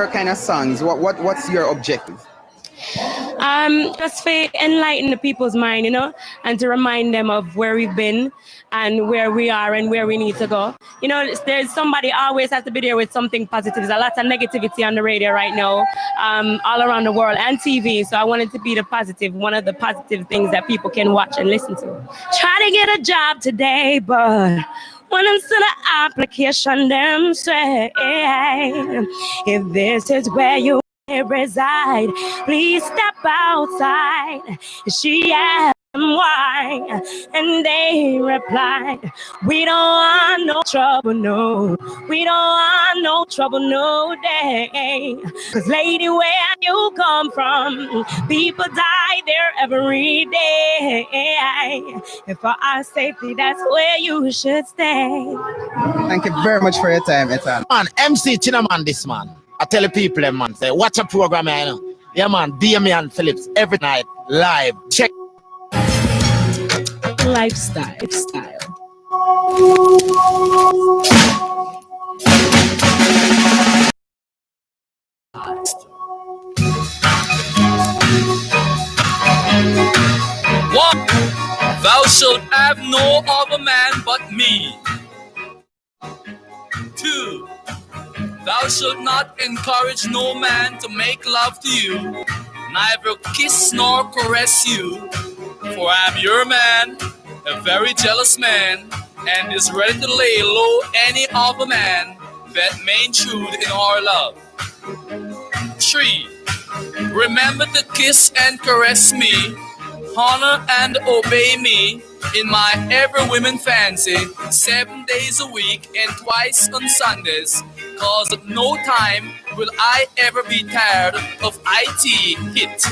kind of songs? What's your objective? Just for enlighten the people's mind, and to remind them of where we've been and where we are and where we need to go. There's somebody always has to be there with something positive. There's a lot of negativity on the radio right now, all around the world, and TV. So I wanted to be the positive, one of the positive things that people can watch and listen to. Try to get a job today, but when I'm still an application, them say, if this is where you reside, please step outside. She asked them why, and they replied, we don't want no trouble, no. We don't want no trouble, no day. Cause lady, where you come from, people die there every day. And for our safety, that's where you should stay. Thank you very much for your time, Ethan. Man, MC Chinaman, this man. I tell the people, man, say, watch a program, man. Yeah, man, Damian Phillips, every night, live. Check. Lifestyle. One, thou shalt have no other man but me. 2, thou shalt not encourage no man to make love to you, neither kiss nor caress you, for I am your man, a very jealous man, and is ready to lay low any other man that may intrude in our love. 3, remember to kiss and caress me, honor and obey me in my every women fancy, 7 days a week and twice on Sundays, cause at no time will I ever be tired of IT hit.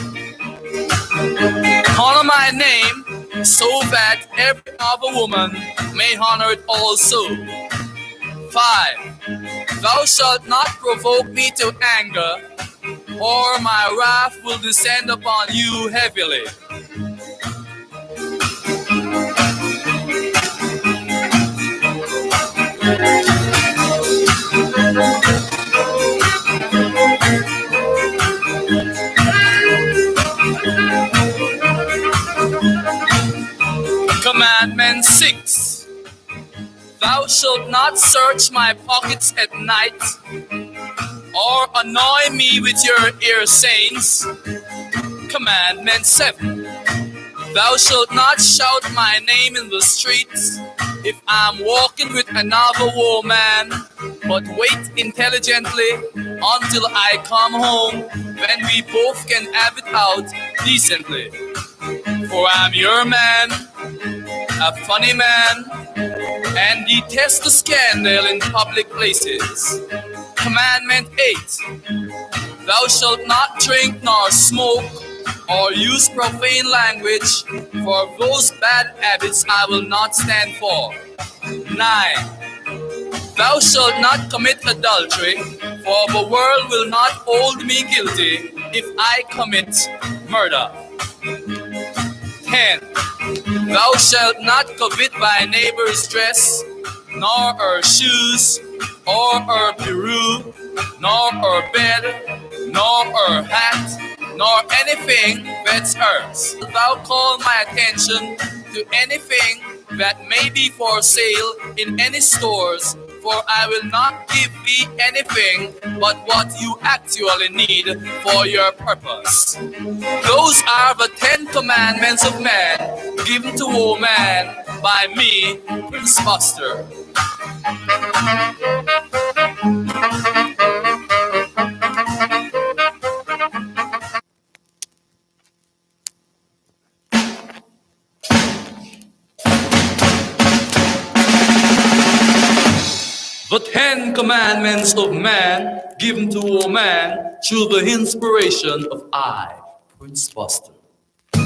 Honor my name so that every other woman may honor it also. 5, thou shalt not provoke me to anger, or my wrath will descend upon you heavily. Commandment 6, thou shalt not search my pockets at night, or annoy me with your ear sayings. Commandment 7, thou shalt not shout my name in the streets if I'm walking with another woman, but wait intelligently until I come home, when we both can have it out decently. For I'm your man, a funny man, and detest the scandal in public places. Commandment 8, thou shalt not drink nor smoke or use profane language, for those bad habits I will not stand for. 9, thou shalt not commit adultery, for the world will not hold me guilty if I commit murder. 10, thou shalt not covet thy neighbor's dress, nor her shoes, or her peru, nor her bed, nor her hat, nor anything that's hers. Thou call my attention to anything that may be for sale in any stores, for I will not give thee anything but what you actually need for your purpose. Those are the 10 commandments of man, given to woman by me, Prince Buster. The 10 commandments of man, given to woman through the inspiration of I, Prince Buster. 1,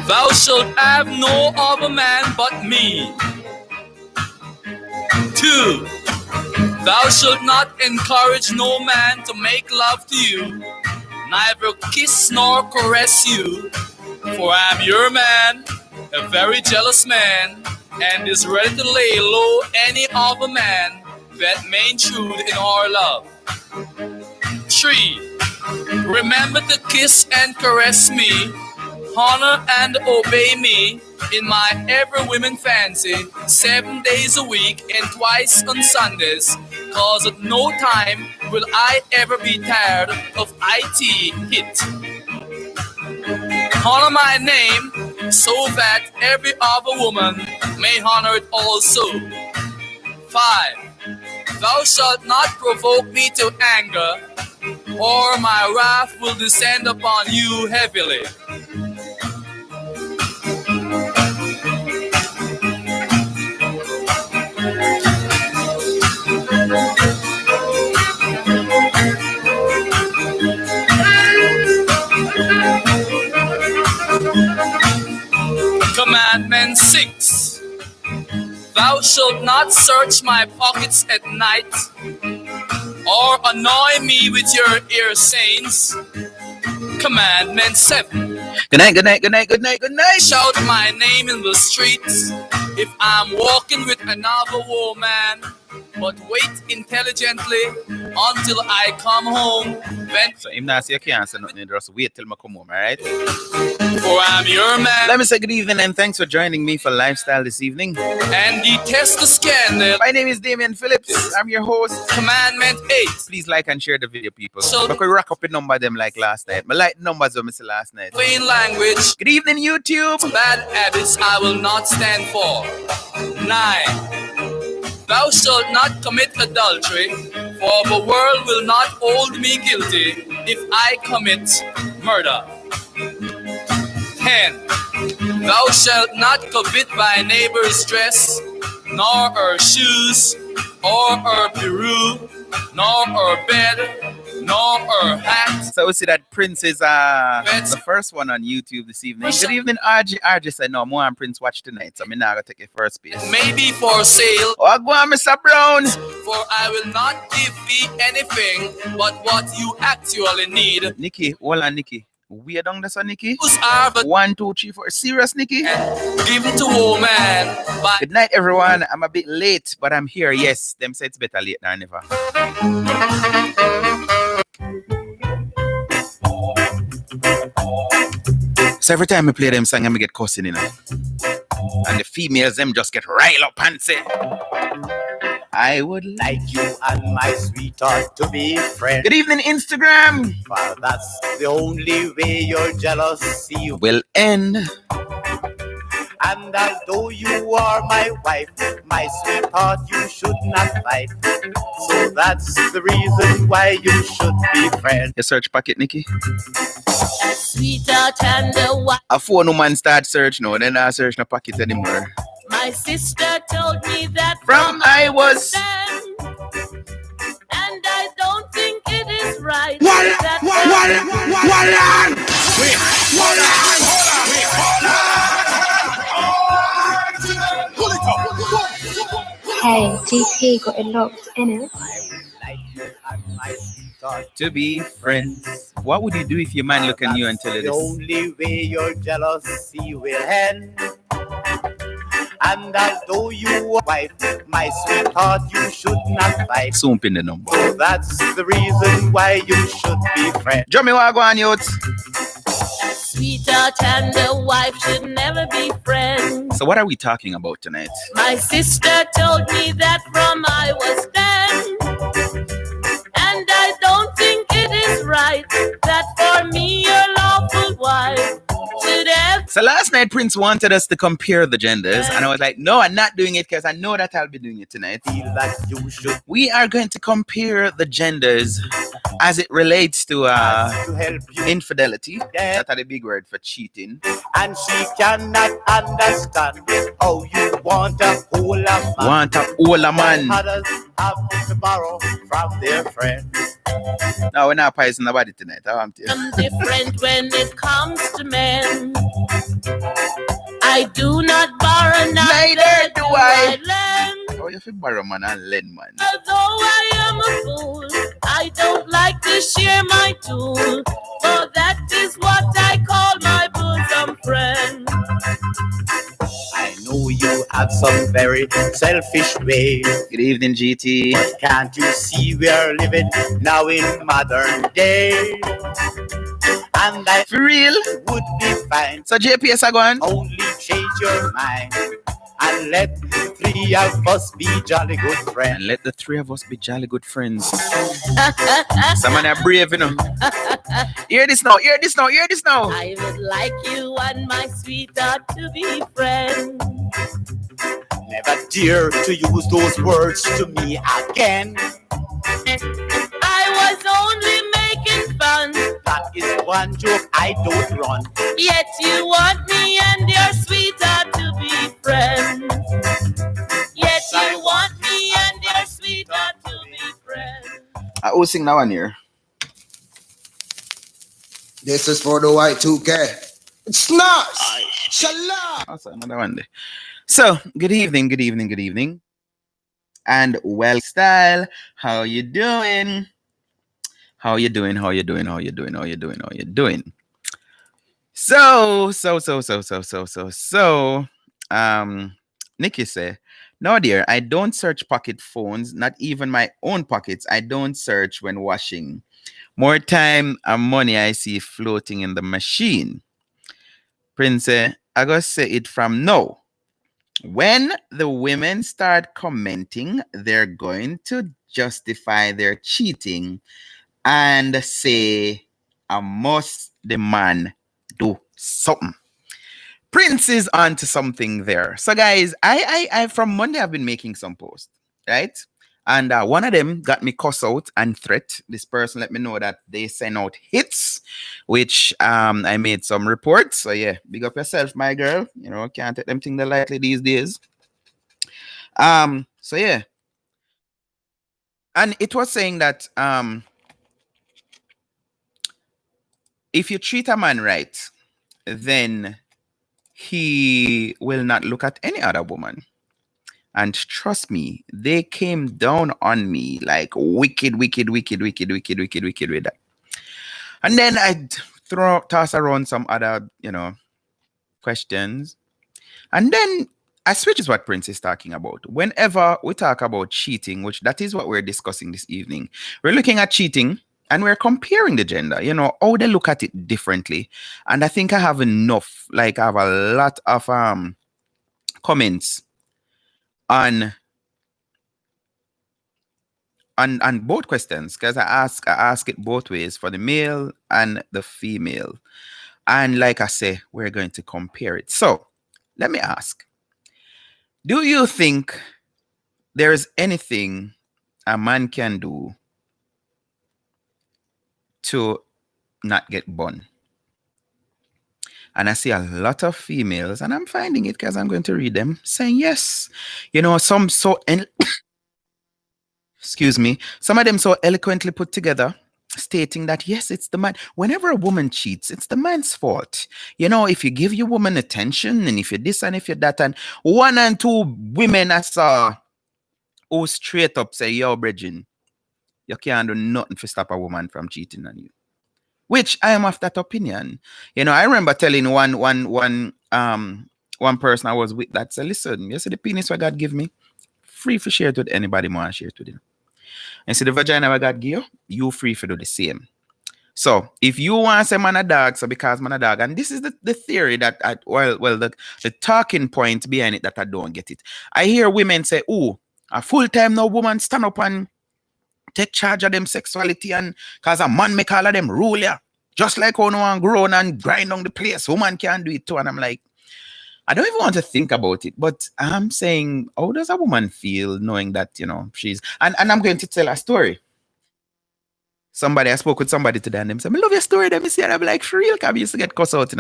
thou shalt have no other man but me. 2, thou shalt not encourage no man to make love to you, neither kiss nor caress you, for I am your man, a very jealous man, and is ready to lay low any other man that may intrude in our love. 3. Remember to kiss and caress me, honor and obey me in my every woman fancy 7 days a week and twice on Sundays, cause at no time will I ever be tired of IT hit. Honor my name so that every other woman may honor it also. 5. Thou shalt not provoke me to anger, or my wrath will descend upon you heavily. Commandment 6. Thou shalt not search my pockets at night, or annoy me with your ear sayings. Commandment 7. Good night, good night, good night, good night, good night. Shout my name in the streets if I'm walking with another woman, but wait intelligently until I come home. When So him not say you can't say nothing, just wait till I come home, alright? for I'm your man, Let me say good evening and thanks for joining me for Lifestyle this evening. and detest the scandal. My name is Damian Phillips. I'm your host. Commandment 8. Please like and share the video, people. So- But we rack up a number them like last night. I like numbers of me say last night. Plain language, Good evening, YouTube. bad habits I will not stand for. 9. Thou shalt not commit adultery, for the world will not hold me guilty if I commit murder. 10. Thou shalt not covet thy neighbor's dress, nor her shoes, or her peru, nor her bed, nor her hat. So we see that Prince is the first one on YouTube this evening. Good evening, RJ. RJ said no more on Prince watch tonight, so I'm not gonna take a first place. Maybe for sale, Oh, go on, Mr. Brown. for I will not give thee anything but what you actually need. Nikki, hold on, Nikki. We are down there, so Nikki. Whose are the 1, 2, 3, 4. Serious, Nikki? given to woman by Good night, everyone. I'm a bit late, but I'm here. Yes, them say it's better late than never. So every time I play them song, I get cussing in it. And the females, them just get riled up and say, I would like. Like you and my sweetheart to be friends. Good evening, Instagram. For that's the only way your jealousy will. Will end. And although you are my wife, my sweetheart, you should not fight. So that's the reason why you should be friends. Your search packet, Nikki. Sweetheart and the wife. A phone woman start search now, then I search no pocket anymore. My sister told me that From I was. stand, and I don't think it is right. Hey, GP got it locked in it. Like you and my sweetheart. To be friends. What would you do if your man look at you and tell you The this? only way your jealousy will end. And although you are wife, my sweetheart, you should not fight. Soon pin the number. So that's the reason why you should be friends. Jummy, what go on, youth? Sweetheart and the wife should never be friends. So what are we talking about tonight? My sister told me that from I was 10, and I don't think it is right that for me your lawful wife should have. So last night Prince wanted us to compare the genders, and I was like, no, I'm not doing it because I know that I'll be doing it tonight. Feel that you should We are going to compare the genders as it relates to to help you. infidelity. Yeah. That's a big word for cheating. And she cannot understand how you want a whole man. Want a older man. Others have to borrow from their friends. No, we're not poisoning nobody tonight. I want to. I'm different when it comes to men. I do not borrow, Neither do I. lend. Oh, you feel borrow man and lend man. Although I am a fool, I don't like to share my tool, for that is what I call my bosom friend. I know you have some very selfish ways. Good evening, GT. But can't you see we're living now in modern day? And I For real? would be fine. So JPS are going. Only change your mind and let the three of us be jolly good friends. And let the three of us be jolly good friends. Someone are brave, you know. Hear this now, hear this now, hear this now. I would like you and my sweetheart to be friends. Never dare to use those words to me again. I was only making fun. That is one joke I don't run. Yet you want me and your sweetheart to be friends. Yet you want me and your sweetheart to be friends. I will sing now one here. This is for the Y2K. It's nice. Shalom. Also another one there. So good evening, good evening, good evening. And well style. How you doing? How you doing? How you doing? How you doing? How you doing? How you doing? So Nikki say, no dear, I don't search pocket phones, not even my own pockets. I don't search when washing. More time and money I see floating in the machine. Prince, I gotta say it from now. When the women start commenting, they're going to justify their cheating and say, I must the man do something. Prince is on to something there. So guys, I from Monday I've been making some posts, right? And one of them got me cuss out and threat. This person let me know that they send out hits, which I made some reports. So yeah, big up yourself, my girl. You know, can't take them things that lightly these days. So yeah. And it was saying that if you treat a man right, then he will not look at any other woman. And trust me, they came down on me like wicked with that. And then I toss around some other, questions. And then I switch is what Prince is talking about. Whenever we talk about cheating, which that is what we're discussing this evening, we're looking at cheating and we're comparing the gender, how they look at it differently. And I think I have enough, I have a lot of comments on both questions, because I ask it both ways, for the male and the female. And like I say, we're going to compare it. So let me ask, do you think there is anything a man can do to not get burned? And I see a lot of females, and I'm finding it because I'm going to read them, saying yes. Some excuse me, some of them so eloquently put together, stating that yes, it's the man. Whenever a woman cheats, it's the man's fault. If you give your woman attention, and if you this and if you that, and one and two women I saw who straight up say, yo, Bridging, you can't do nothing to stop a woman from cheating on you. Which I am of that opinion. I remember telling one person I was with that said, listen, you see the penis what God give me, free for share it with anybody more share it with you. And see the vagina what God give you free for do the same. So if you want to say man a dog, so because man a dog, and this is the theory that the talking point behind it that I don't get it. I hear women say, oh, a full-time no woman stand up and take charge of them sexuality, and cause a man make all of them rule ya. Just like how no one grown and grind on the place, woman can do it too. And I'm like, I don't even want to think about it, but I'm saying, how does a woman feel knowing that, she's, and I'm going to tell a story. I spoke with somebody today and them said, I love your story. Let me see. And I'm like, for real, because I used to get cussed out,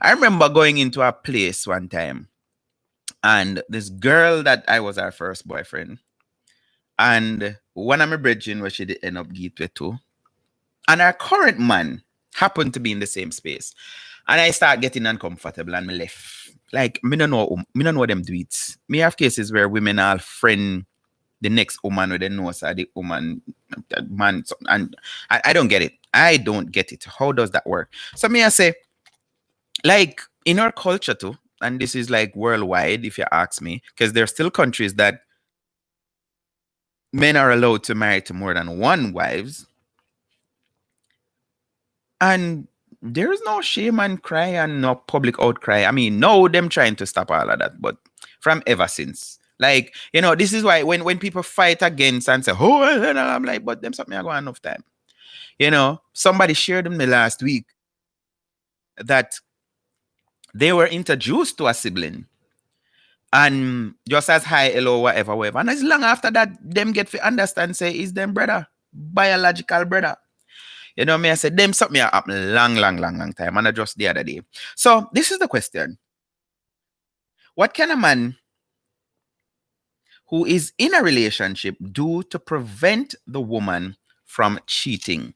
I remember going into a place one time, and this girl that I was her first boyfriend, and one of my brethren where she did end up gateway too, and our current man happened to be in the same space. And I start getting uncomfortable and me left. Like, me don't know them do it. Me have cases where women all friend the next woman with the nose or the woman, man, and I don't get it. I don't get it. How does that work? So me I say, like, in our culture too, and this is like worldwide, if you ask me, because there are still countries that men are allowed to marry to more than one wives. And there's no shame and cry and no public outcry. I mean, no, them trying to stop all of that, but from ever since. Like, this is why when people fight against and say, oh, I'm like, but them something I go enough time. Somebody shared them the last week that they were introduced to a sibling and just as hi, hello, whatever. And as long after that, them get to understand, say, is them brother, biological brother. I said, them something up long time. And I just the other day. So this is the question. What can a man who is in a relationship do to prevent the woman from cheating?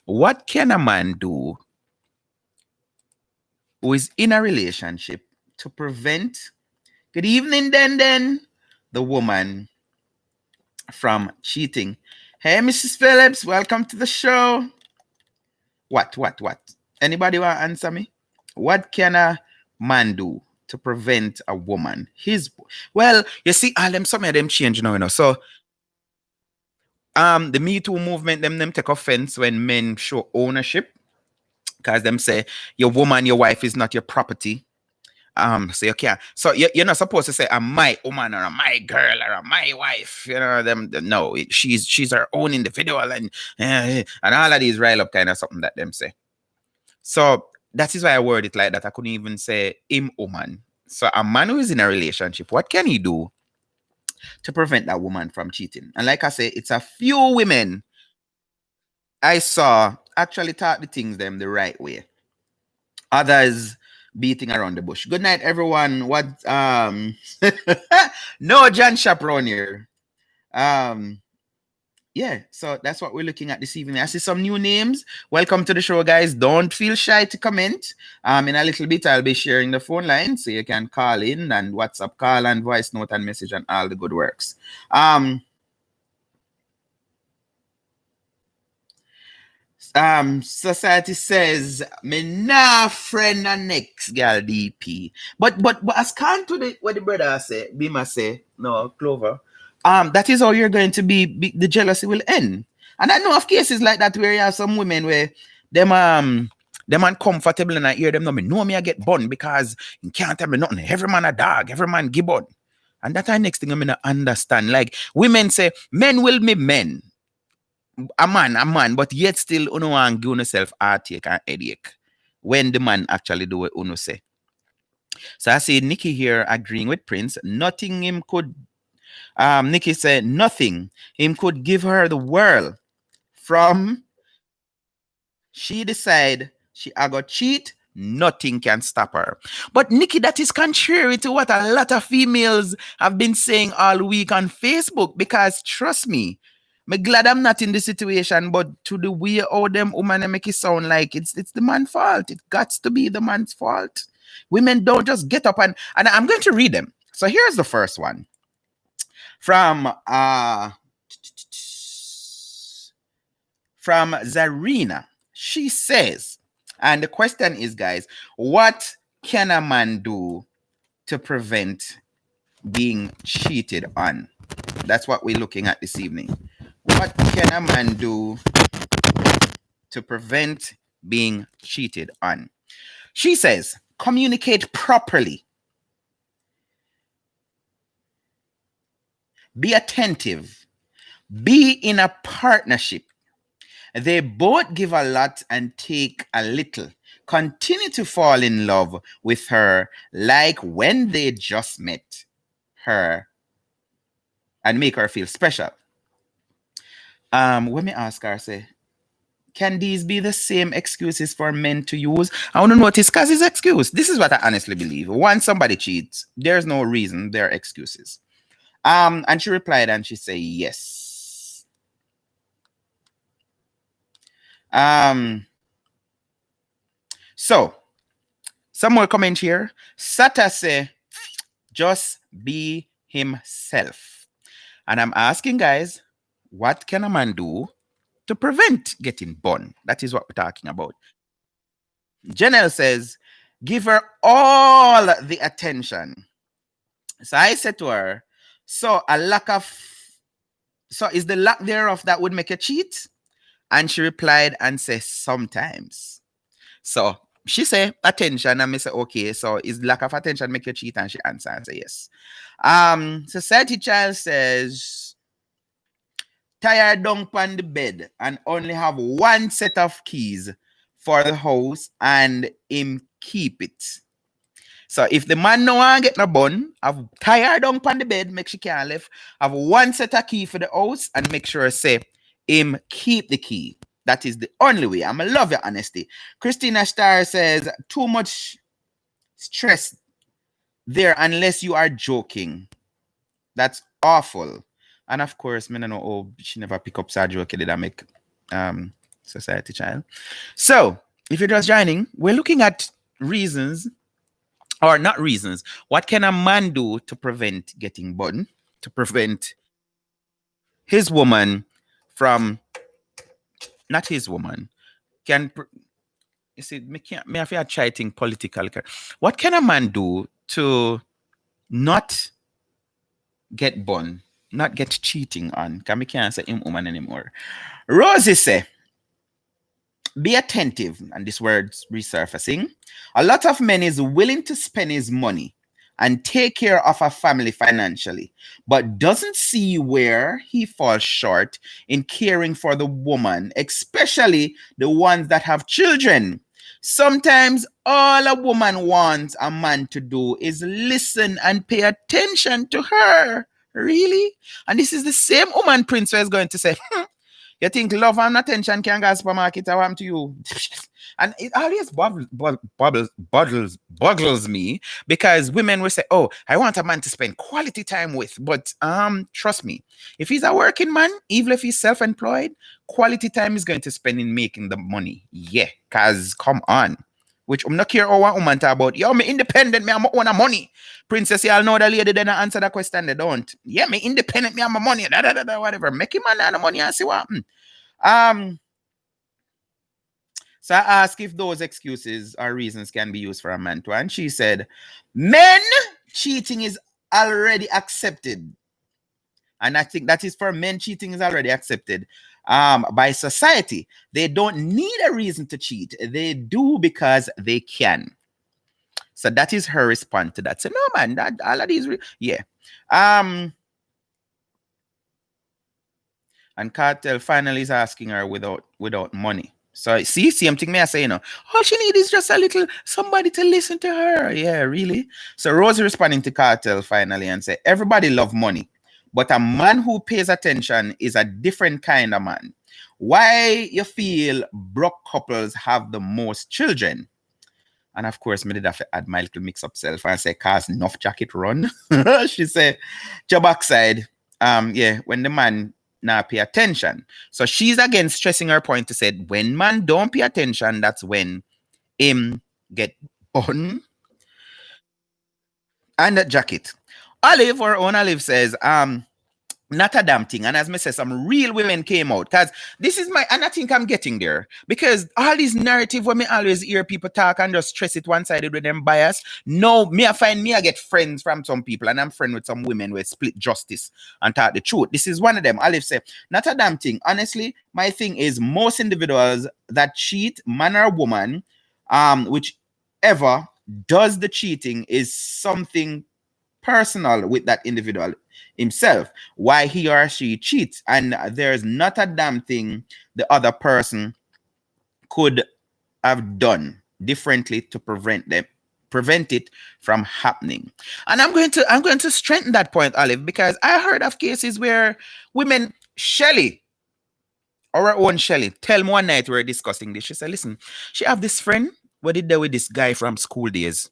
What can a man do who is in a relationship to prevent, good evening, then, the woman from cheating? Hey, Mrs. Phillips, welcome to the show. What? Anybody want to answer me? What can a man do to prevent a woman? Well, you see, some of them change now, So, the Me Too movement, them take offense when men show ownership, because them say your woman, your wife is not your property. So you can't. So you're not supposed to say a my woman or a my girl or a my wife. No, she's her own individual and all of these rile up kind of something that them say. So that is why I word it like that. I couldn't even say him woman. So a man who is in a relationship, what can he do to prevent that woman from cheating? And like I say, it's a few women I saw actually taught the things them the right way. Others beating around the bush. Good night, everyone. What no John Chaperone here. Yeah, so that's what we're looking at this evening. I see some new names. Welcome to the show, guys. Don't feel shy to comment. In a little bit, I'll be sharing the phone line so you can call in and WhatsApp call and voice note and message and all the good works. Society says me nah friend and next girl DP. But as can't to what the brother say, Bima say, no, Clover. That is how you're going to be the jealousy will end. And I know of cases like that where you have some women where them uncomfortable and I hear them know me I get bun because you can't tell me nothing. Every man a dog, every man give bun. And that's the next thing I'm gonna understand. Like women say, men will be men. A man, but yet still uno want give yourself heartache and headache when the man actually do what uno say. So I see Nikki here agreeing with Prince. Nothing him could Nikki said nothing him could give her the world from she decide she a go cheat, nothing can stop her. But Nikki, that is contrary to what a lot of females have been saying all week on Facebook, because trust me, I'm glad I'm not in this situation, but to the way how them women make it sound like it's the man's fault. It got to be the man's fault. Women don't just get up and I'm going to read them. So here's the first one from Zarina. She says, and the question is, guys, what can a man do to prevent being cheated on? That's what we're looking at this evening. What can a man do to prevent being cheated on? She says, communicate properly. Be attentive. Be in a partnership. They both give a lot and take a little. Continue to fall in love with her like when they just met her and make her feel special. When me ask her, say, can these be the same excuses for men to use? I want to notice because it's excuse. This is what I honestly believe. Once somebody cheats, there's no reason, there are excuses. And she replied and she said, yes. So, some more comment here. Sata say, just be himself. And I'm asking, guys, what can a man do to prevent getting born? That is what we're talking about. Janelle says, give her all the attention. So I said to her, so is the lack thereof that would make you cheat? And she replied and said, sometimes. So she said, attention. And I say, okay, so is lack of attention make you cheat? And she answered and say, yes. Society Child says, tired down on the bed and only have one set of keys for the house and him keep it. So if the man no one get no bun, have tired down on the bed, make she can't left, have one set of key for the house and make sure say him keep the key. That is the only way. I'm love your honesty. Christina Starr says, too much stress there unless you are joking. That's awful. And of course, me no know, oh, she never pick up that joke that make Society Child. So if you're just joining, we're looking at reasons, or not reasons. What can a man do to prevent getting button, to prevent his woman from, not his woman, you see, me have to try to think political. What can a man do to not get bun, not get cheating on? Because me can't say him woman anymore. Rosie say, be attentive, and this word's resurfacing. A lot of men is willing to spend his money and take care of a family financially, but doesn't see where he falls short in caring for the woman, especially the ones that have children. Sometimes all a woman wants a man to do is listen and pay attention to her. Really? And this is the same woman Prince is going to say, you think love and attention can go to supermarket or what to you? And it always boggles me, because women will say, oh, I want a man to spend quality time with. But trust me, if he's a working man, even if he's self-employed, quality time is going to spend in making the money. Yeah, because come on. Which I'm not care what woman talk about. Yo, me independent, me I'm own money. Princess, y'all know the lady then answer that question, they don't. Yeah, me independent, me I'm money, whatever. Make him man the money and see what happen. So I asked if those excuses or reasons can be used for a man too. And she said, men cheating is already accepted. And I think that is for men cheating is already accepted by society. They don't need a reason to cheat. They do because they can. So that is her response to that. So no, man, that all of these, yeah. And Cartel finally is asking her without money. So see, same thing me I say, you know, all she needs is just a little somebody to listen to her. Yeah, really. So Rosie responding to Cartel finally and say, everybody love money, but a man who pays attention is a different kind of man. Why you feel broke couples have the most children? And of course, me did have to add my little mix-up self and say, cause enough jacket run. She said, your backside, yeah, when the man not pay attention. So she's again stressing her point to say, when man don't pay attention, that's when him get bun. And that jacket. Olive, or own Olive says, not a damn thing. And as me say, some real women came out. Because this is and I think I'm getting there. Because all these narrative where me always hear people talk and just stress it one-sided with them bias. No, I get friends from some people, and I'm friend with some women with split justice and talk the truth. This is one of them. Olive say, not a damn thing. Honestly, my thing is most individuals that cheat, man or woman, whichever does the cheating is something personal with that individual himself, why he or she cheats, and there's not a damn thing the other person could have done differently to prevent it from happening. And I'm going to strengthen that point, Olive, because I heard of cases where women, Shelly, our own Shelly, tell me one night we were discussing this. She said, listen, she have this friend, what did they with this guy from school days?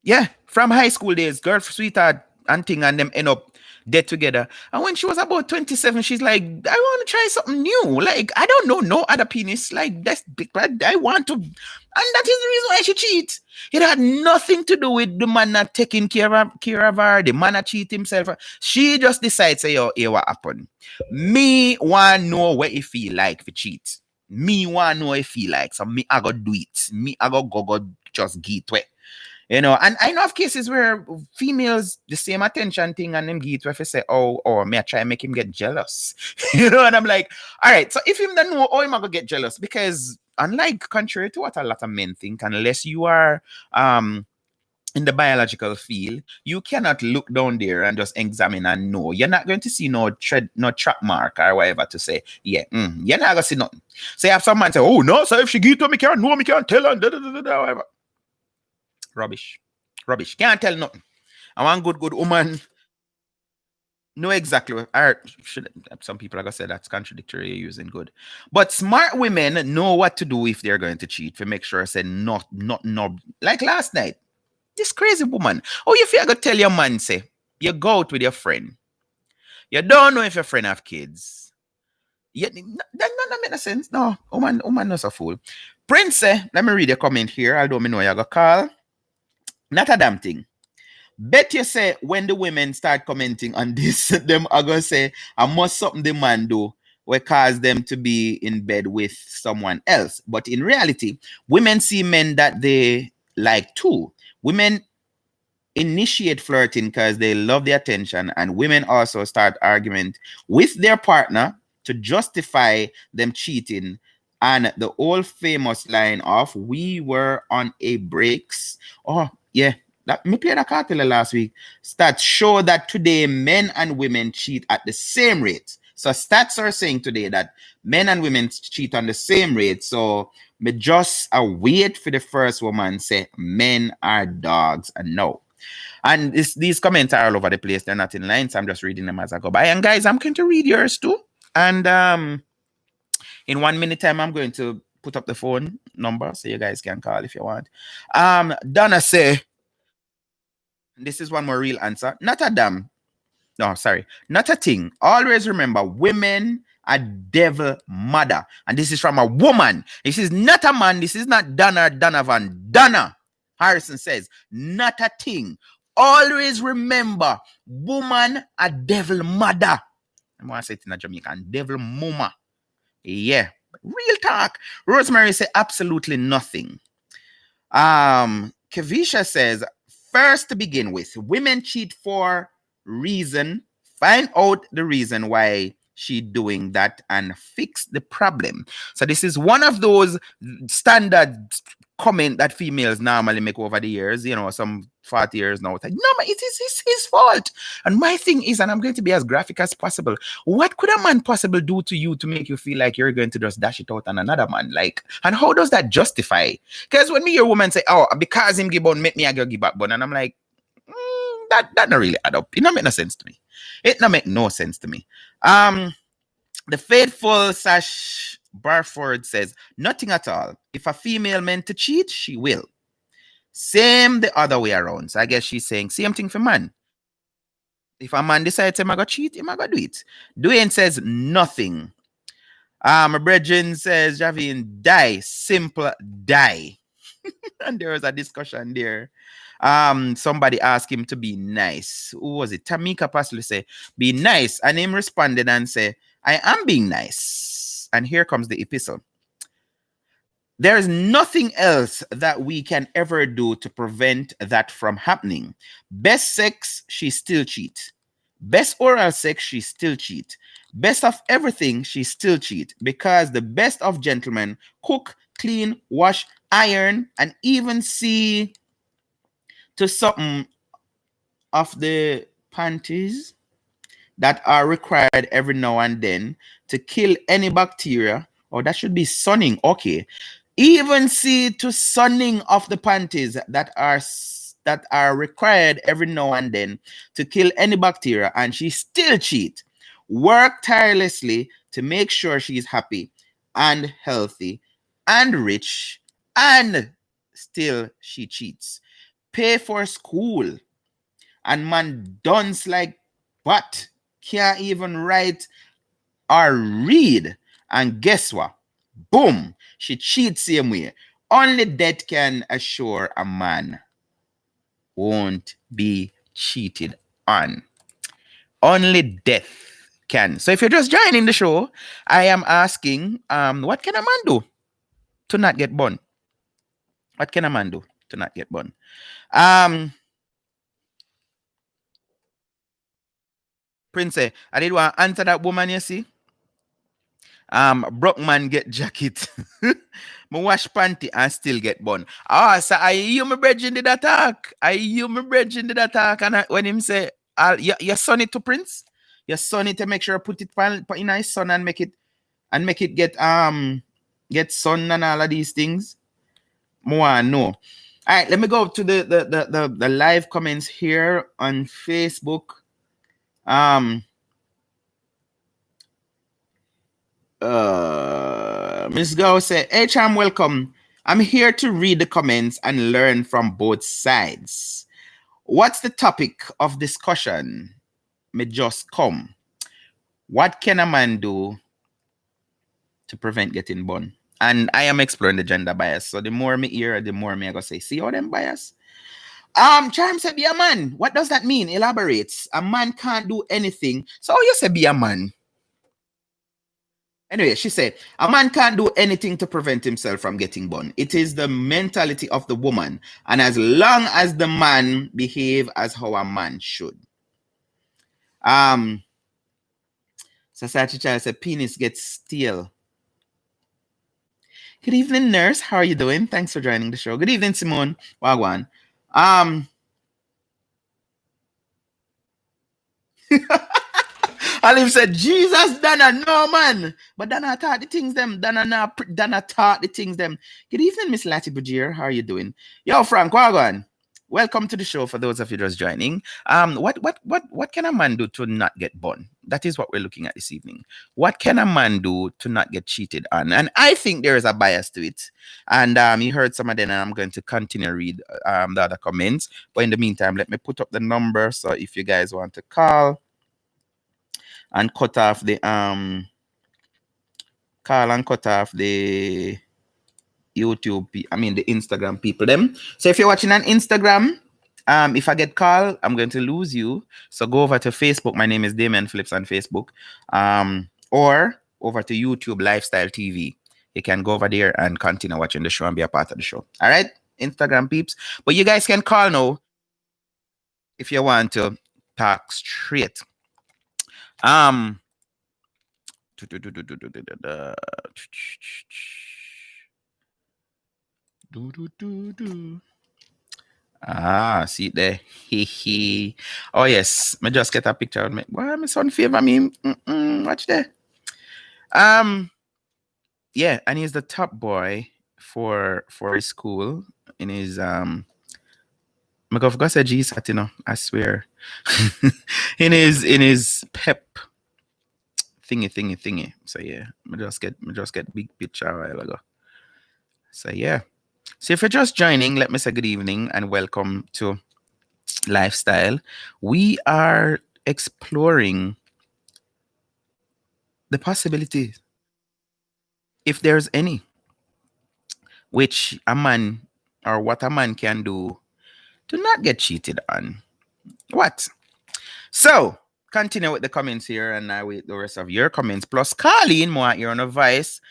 Yeah, from high school days, girl, sweetheart, and thing, and them end up dead together. And when she was about 27, she's like, I want to try something new. Like, I don't know no other penis. Like, that's big. I want to. And that is the reason why she cheats. It had nothing to do with the man not taking care of her, the man not cheat himself. She just decides, say, yo, here what happened. Me want to know what it feel like to cheat. Me want to know what it feel like. So me, I go do it. Me, I go just get way. You know, and I know of cases where females the same attention thing and them get if you say, oh, may I try and make him get jealous. You know, and I'm like, all right, so if him don't know, oh, him gonna get jealous, because unlike contrary to what a lot of men think, unless you are in the biological field, you cannot look down there and just examine and know. You're not going to see no track mark or whatever to say, yeah, you're not gonna see nothing. So you have someone say, oh no, so if she get to me, can't know, me can't tell her, whatever. Rubbish. Can't tell nothing. I want good woman. Know exactly what. Some people are gonna say that's contradictory using good. But smart women know what to do if they're going to cheat to make sure I say not. Like last night. This crazy woman. Oh, you feel I gotta tell your man, say, you go out with your friend. You don't know if your friend have kids. That not make no sense. No, woman not a fool. Prince, let me read a comment here. Although me know you got call. Not a damn thing. Bet you say when the women start commenting on this, them are gonna say, I must something the man do will cause them to be in bed with someone else. But in reality, women see men that they like too. Women initiate flirting because they love the attention, and women also start argument with their partner to justify them cheating. And the old famous line of "we were on a breaks." Oh yeah, that me played a cartel last week. Stats show that today men and women cheat at the same rate. So stats are saying today that men and women cheat on the same rate. So me just wait for the first woman say men are dogs and no. And these comments are all over the place. They're not in line, so I'm just reading them as I go by. And guys, I'm going to read yours too. And in 1 minute time, I'm going to put up the phone number so you guys can call if you want. Donna say, this is one more real answer. Not a damn. No, sorry. Not a thing. Always remember, women are devil mother. And this is from a woman. This is not a man. This is not Donna Donovan. Donna Harrison says, not a thing. Always remember, woman a devil mother. I want to say it in a Jamaican. Devil mama. Yeah. Real talk. Rosemary say absolutely nothing. Kavisha says, first to begin with, women cheat for reason. Find out the reason why she doing that and fix the problem. So this is one of those standard comment that females normally make over the years, you know, some 40 years now. Like, no, it is his fault. And my thing is, and I'm going to be as graphic as possible, what could a man possibly do to you to make you feel like you're going to just dash it out on another man? Like, and how does that justify? Because when me hear woman say, oh, because him give on, make me a girl give back bun, and I'm like, that not really add up. It not make no sense to me. It not make no sense to me. The faithful Sash Barford says, nothing at all. If a female meant to cheat, she will. Same the other way around. So I guess she's saying same thing for man. If a man decides I'm gonna cheat, I'm gonna do it. Dwayne says nothing. My brethren says, Javine, die. Simple, die. And there was a discussion there. Somebody asked him to be nice. Who was it? Tamika possibly say, be nice. And him responded and say, I am being nice. And here comes the epistle. There is nothing else that we can ever do to prevent that from happening. Best sex, she still cheat. Best oral sex, she still cheat. Best of everything, she still cheat. Because the best of gentlemen cook, clean, wash, iron, and even see to something of the panties that are required every now and then to kill any bacteria. Oh, that should be sunning. Okay. Even see to sunning of the panties that are required every now and then to kill any bacteria, and she still cheat. Work tirelessly to make sure she's happy and healthy and rich, and still she cheats. Pay for school, and man dunce like what? Can't even write or read. And guess what? Boom! She cheats same way. Only death can assure a man won't be cheated on. Only death can. So if you're just joining the show, I am asking, what can a man do to not get burned? What can a man do? to not get bun. Prince, I did want to answer that woman, you see. Broke man get jacket. Me wash panty and still get bun. So I hear my brethren did attack. And when him say, you son it to Prince, you son it to make sure put it in his son and make it get sun and all of these things. More no. All right, let me go to the live comments here on Facebook. Miss Go said, "Hey, Cham, welcome. I'm here to read the comments and learn from both sides. What's the topic of discussion? Me just come. What can a man do to prevent getting bun?" And I am exploring the gender bias. So the more me hear, the more me I go say, see how them bias? Charm said, be a man. What does that mean? Elaborates. A man can't do anything. So how you say be a man? Anyway, she said, a man can't do anything to prevent himself from getting bun. It is the mentality of the woman. And as long as the man behave as how a man should. Society Child said, penis gets stale. Good evening, nurse. How are you doing? Thanks for joining the show. Good evening, Simone. Wagwan. Olive said, Jesus, Dana, no man. But Dana taught the things them. Dana taught the things them. Good evening, Miss Lati Bujier. How are you doing? Yo, Frank, Wagwan. Welcome to the show for those of you just joining. What can a man do to not get bun? That is what we're looking at this evening. What can a man do to not get cheated on? And I think there is a bias to it. And you heard some of them, and I'm going to continue to read the other comments. But in the meantime, let me put up the number. So if you guys want to call and cut off the YouTube, the Instagram people them. So if you're watching on Instagram, if I get called, I'm going to lose you. So go over to Facebook. My name is Damian Phillips on Facebook. Or over to YouTube, Lifestyle TV. You can go over there and continue watching the show and be a part of the show. All right, Instagram peeps. But you guys can call now if you want to talk straight. See it there. Oh yes, me just get a picture of me. Why my son favor me? Watch there. Yeah, and he's the top boy for his school in his I forgot to say GSAT, you know, I swear. in his pep thingy. So yeah, me just get big picture a while ago. So yeah. So if you're just joining, let me say good evening and welcome to Lifestyle. We are exploring the possibilities, if there's any, which a man or what a man can do to not get cheated on. What? So continue with the comments here, and I wait the rest of your comments. Plus, Colleen, more at your own advice.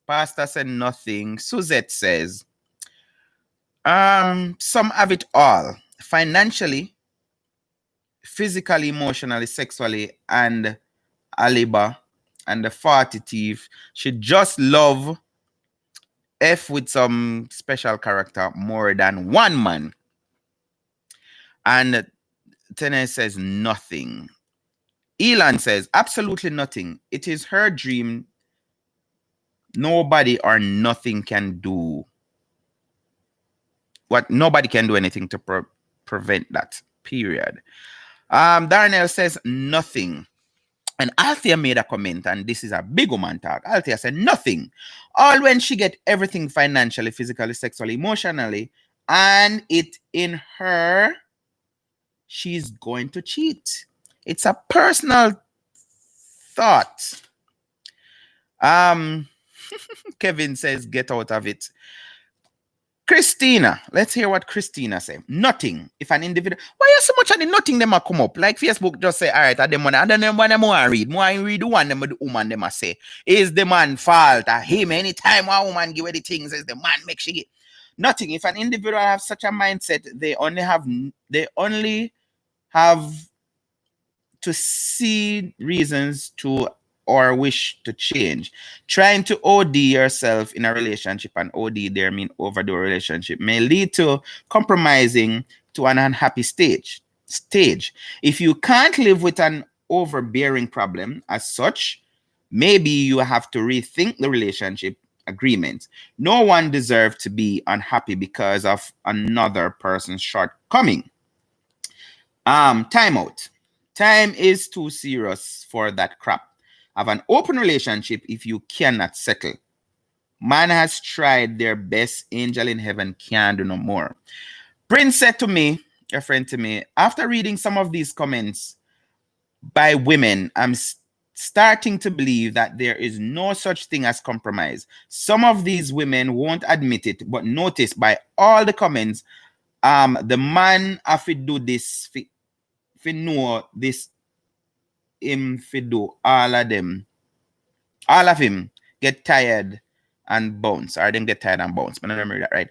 Pastor said nothing. Suzette says, some have it all. Financially, physically, emotionally, sexually, and Aliba and the 40 thief should just love F with some special character more than one man. And Tene says nothing. Elon says absolutely nothing. It is her dream. Nobody or nothing can do. Nobody can do anything to prevent that. Period. Darnell says nothing. And Althea made a comment, and this is a big woman talk. Althea said nothing. All when she get everything financially, physically, sexually, emotionally, and it in her, she's going to cheat. It's a personal thought. Kevin says, get out of it. Christina, let's hear what Christina say. Nothing. If an individual, why are so much of the nothing them a come up? Like Facebook just say, all right, I don't want to read. More read the one them the woman them a say. Is the man fault? Him anytime a woman give her the things, is the man make she get. Nothing. If an individual have such a mindset, they only have to see reasons to or wish to change. Trying to OD yourself in a relationship, and OD there mean overdo a relationship, may lead to compromising to an unhappy stage. If you can't live with an overbearing problem as such, maybe you have to rethink the relationship agreement. No one deserves to be unhappy because of another person's shortcoming. Timeout. Time is too serious for that crap. Have an open relationship if you cannot settle. Man has tried their best. Angel in heaven can't do no more. Prince said to me, a friend to me, after reading some of these comments by women, I'm starting to believe that there is no such thing as compromise. Some of these women won't admit it, but notice by all the comments, the man have to do this, fi know this, him fi do all of them. All of him get tired and bounce, or them get tired and bounce. But I remember that, right?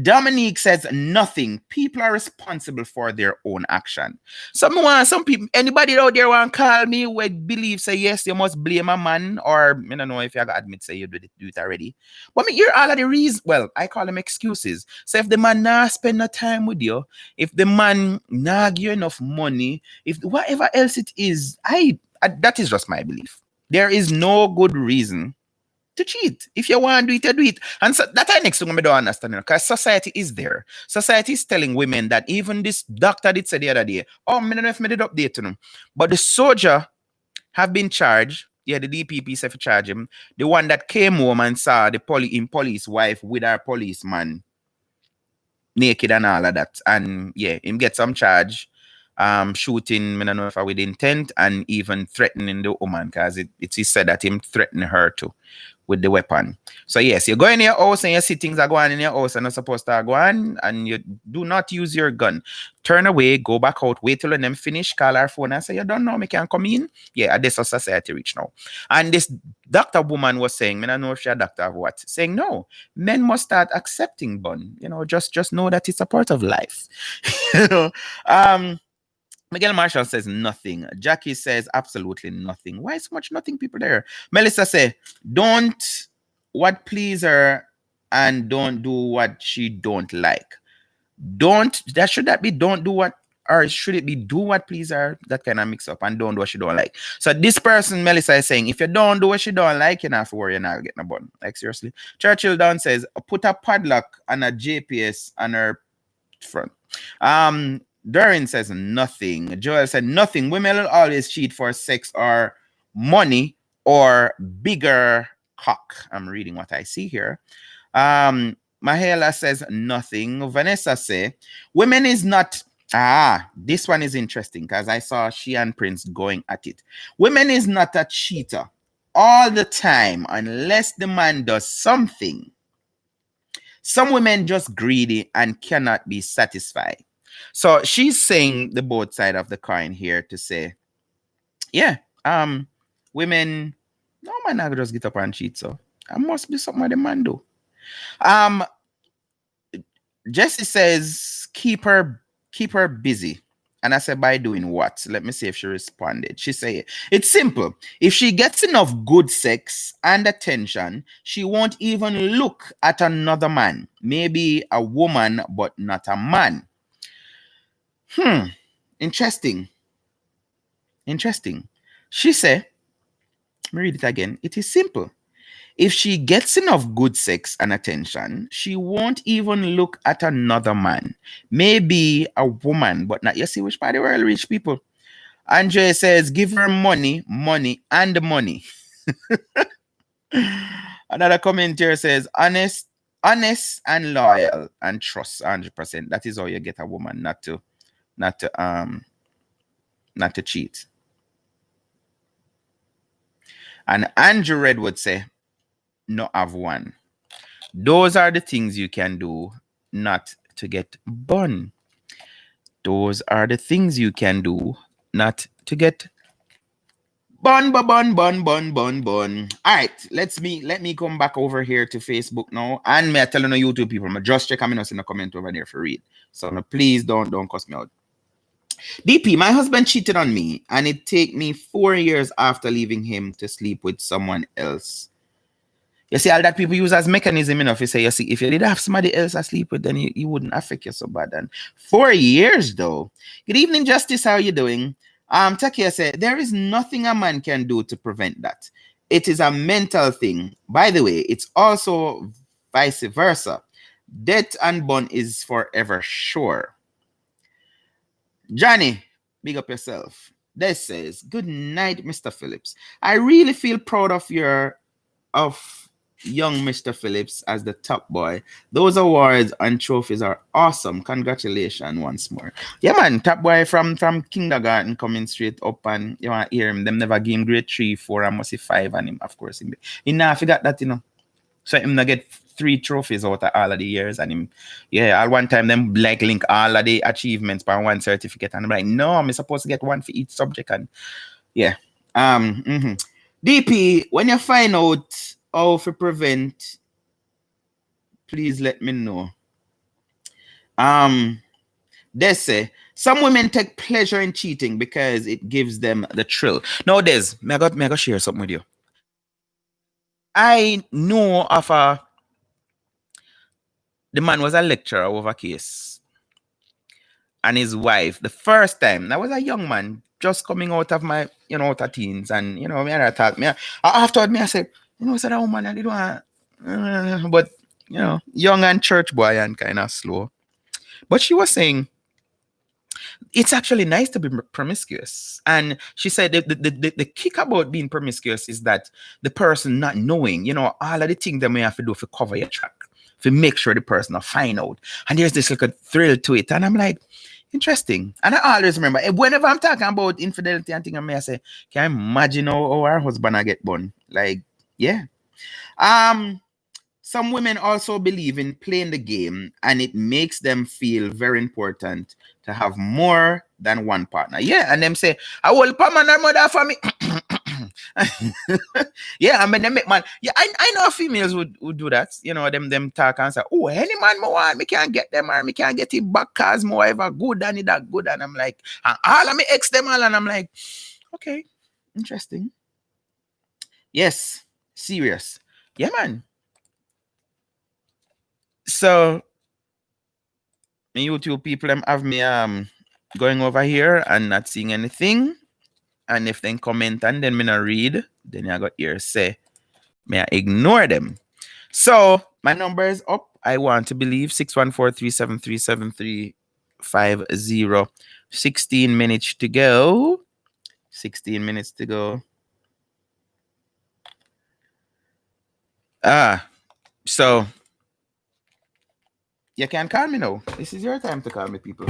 Dominique says nothing. People are responsible for their own action. Some people, anybody out there want to call me with believe say yes, you must blame a man, or I don't know if you gotta admit say you do it already. But me hear all of the reasons. Well, I call them excuses. So if the man not spend no time with you, if the man not give you enough money, if whatever else it is, I that is just my belief. There is no good reason to cheat. If you want to do it, you do it. And so that I next thing I don't understand, because society is there. Society is telling women that even this doctor did say the other day, oh, I don't know if I did update to them, but the soldier have been charged. Yeah, the DPP said to charge him. The one that came home and saw the police wife with her policeman naked and all of that. And yeah, him get some charge. Shooting, I don't know if I with intent, and even threatening the woman, because it is said that him threatened her too with the weapon. So yes, you go in your house and you see things are going on in your house and not supposed to go on, and you do not use your gun. Turn away, go back out, wait till them finish, call our phone and say, you don't know me can come in. Yeah, this is society reach now. And this doctor woman was saying, I don't know if she's a doctor or what, saying no, men must start accepting bun. Just know that it's a part of life. Miguel Marshall says nothing. Jackie says absolutely nothing. Why so much nothing people there? Melissa say, don't what please her and don't do what she don't like. Should that be don't do what, or should it be do what please her? That kind of mix up, and don't do what she don't like. So this person, Melissa, is saying, if you don't do what she don't like, you don't have to worry, you're not getting a button. Like seriously. Churchill Down says, put a padlock and a GPS on her front. Durin says nothing. Joel said nothing. Women will always cheat for sex or money or bigger cock. I'm reading what I see here. Mahela says nothing. Vanessa say women is not. This one is interesting because I saw she and Prince going at it. Women is not a cheater all the time unless the man does something. Some women just greedy and cannot be satisfied. So she's saying the both side of the coin here to say, yeah, women, no man not just get up and cheat, so it must be something the man do. Jessie says keep her busy. And I said, by doing what? Let me see if she responded. She said, it's simple. If she gets enough good sex and attention, she won't even look at another man. Maybe a woman, but not a man. Interesting. She said, let me read it again. It is simple. If she gets enough good sex and attention, she won't even look at another man. Maybe a woman, but not. You see which part of the world rich people. Andre says, give her money, and money. Another commentator says, honest and loyal and trust 100%. That is how you get a woman not to cheat. And Andrew Red would say, not have one. Those are the things you can do not to get bun. Those are the things you can do not to get Bun. All right, let me come back over here to Facebook now. And me I tell you no YouTube people, I just check in the comment over there for read. So no, please don't cuss me out. DP, my husband cheated on me, and it take me 4 years after leaving him to sleep with someone else. You see, all that people use as mechanism enough. You say, you see, if you did have somebody else asleep with, then you wouldn't affect you so bad. And 4 years though. Good evening, Justice. How are you doing? Takia said, there is nothing a man can do to prevent that. It is a mental thing. By the way, it's also vice versa. Death and bond is forever sure. Johnny, big up yourself. This says, good night, Mr. Phillips. I really feel proud of young Mr. Phillips as the top boy. Those awards and trophies are awesome. Congratulations once more. Yeah, man, top boy from kindergarten coming straight up, and you want to hear him. Them never give him grade 3, 4, and must be 5, and him, of course. He now forgot that, So him not get 3 trophies out of all of the years, and him, at one time them like link all of the achievements by one certificate, and I'm like, no, I'm supposed to get one for each subject, and DP, when you find out how to prevent, please let me know. They say some women take pleasure in cheating because it gives them the thrill. Now, Des, I got share something with you. I know of the man was a lecturer over a case, and his wife, the first time, that was a young man just coming out of my, out of teens, and I thought, afterward, I said, said that woman, I didn't want, but young and church boy and kind of slow. But she was saying it's actually nice to be promiscuous. And she said the kick about being promiscuous is that the person not knowing, all of the things that we have to do to cover your track, to make sure the person will find out. And there's this like a thrill to it. And I'm like, interesting. And I always remember, whenever I'm talking about infidelity and things, I say, can you imagine how our husband I get born? Like, yeah. Some women also believe in playing the game, and it makes them feel very important to have more than one partner. Yeah, and them say, I will put my mother for me. Yeah, I mean, them make man. Yeah, I know females would do that. Them talk and say, oh, any man more want, me can't get them, or me can't get it back cause more ever good and it that good. And I'm like, and all of me ex them all, and I'm like, okay, interesting. Yes, serious. Yeah, man. So, YouTube people have me going over here and not seeing anything. And if they comment and then me not read, then I got here say, may I ignore them. So, my number is up. I want to believe 614-373-7350. 16 minutes to go. 16 minutes to go. So you can call me now. This is your time to call me, people.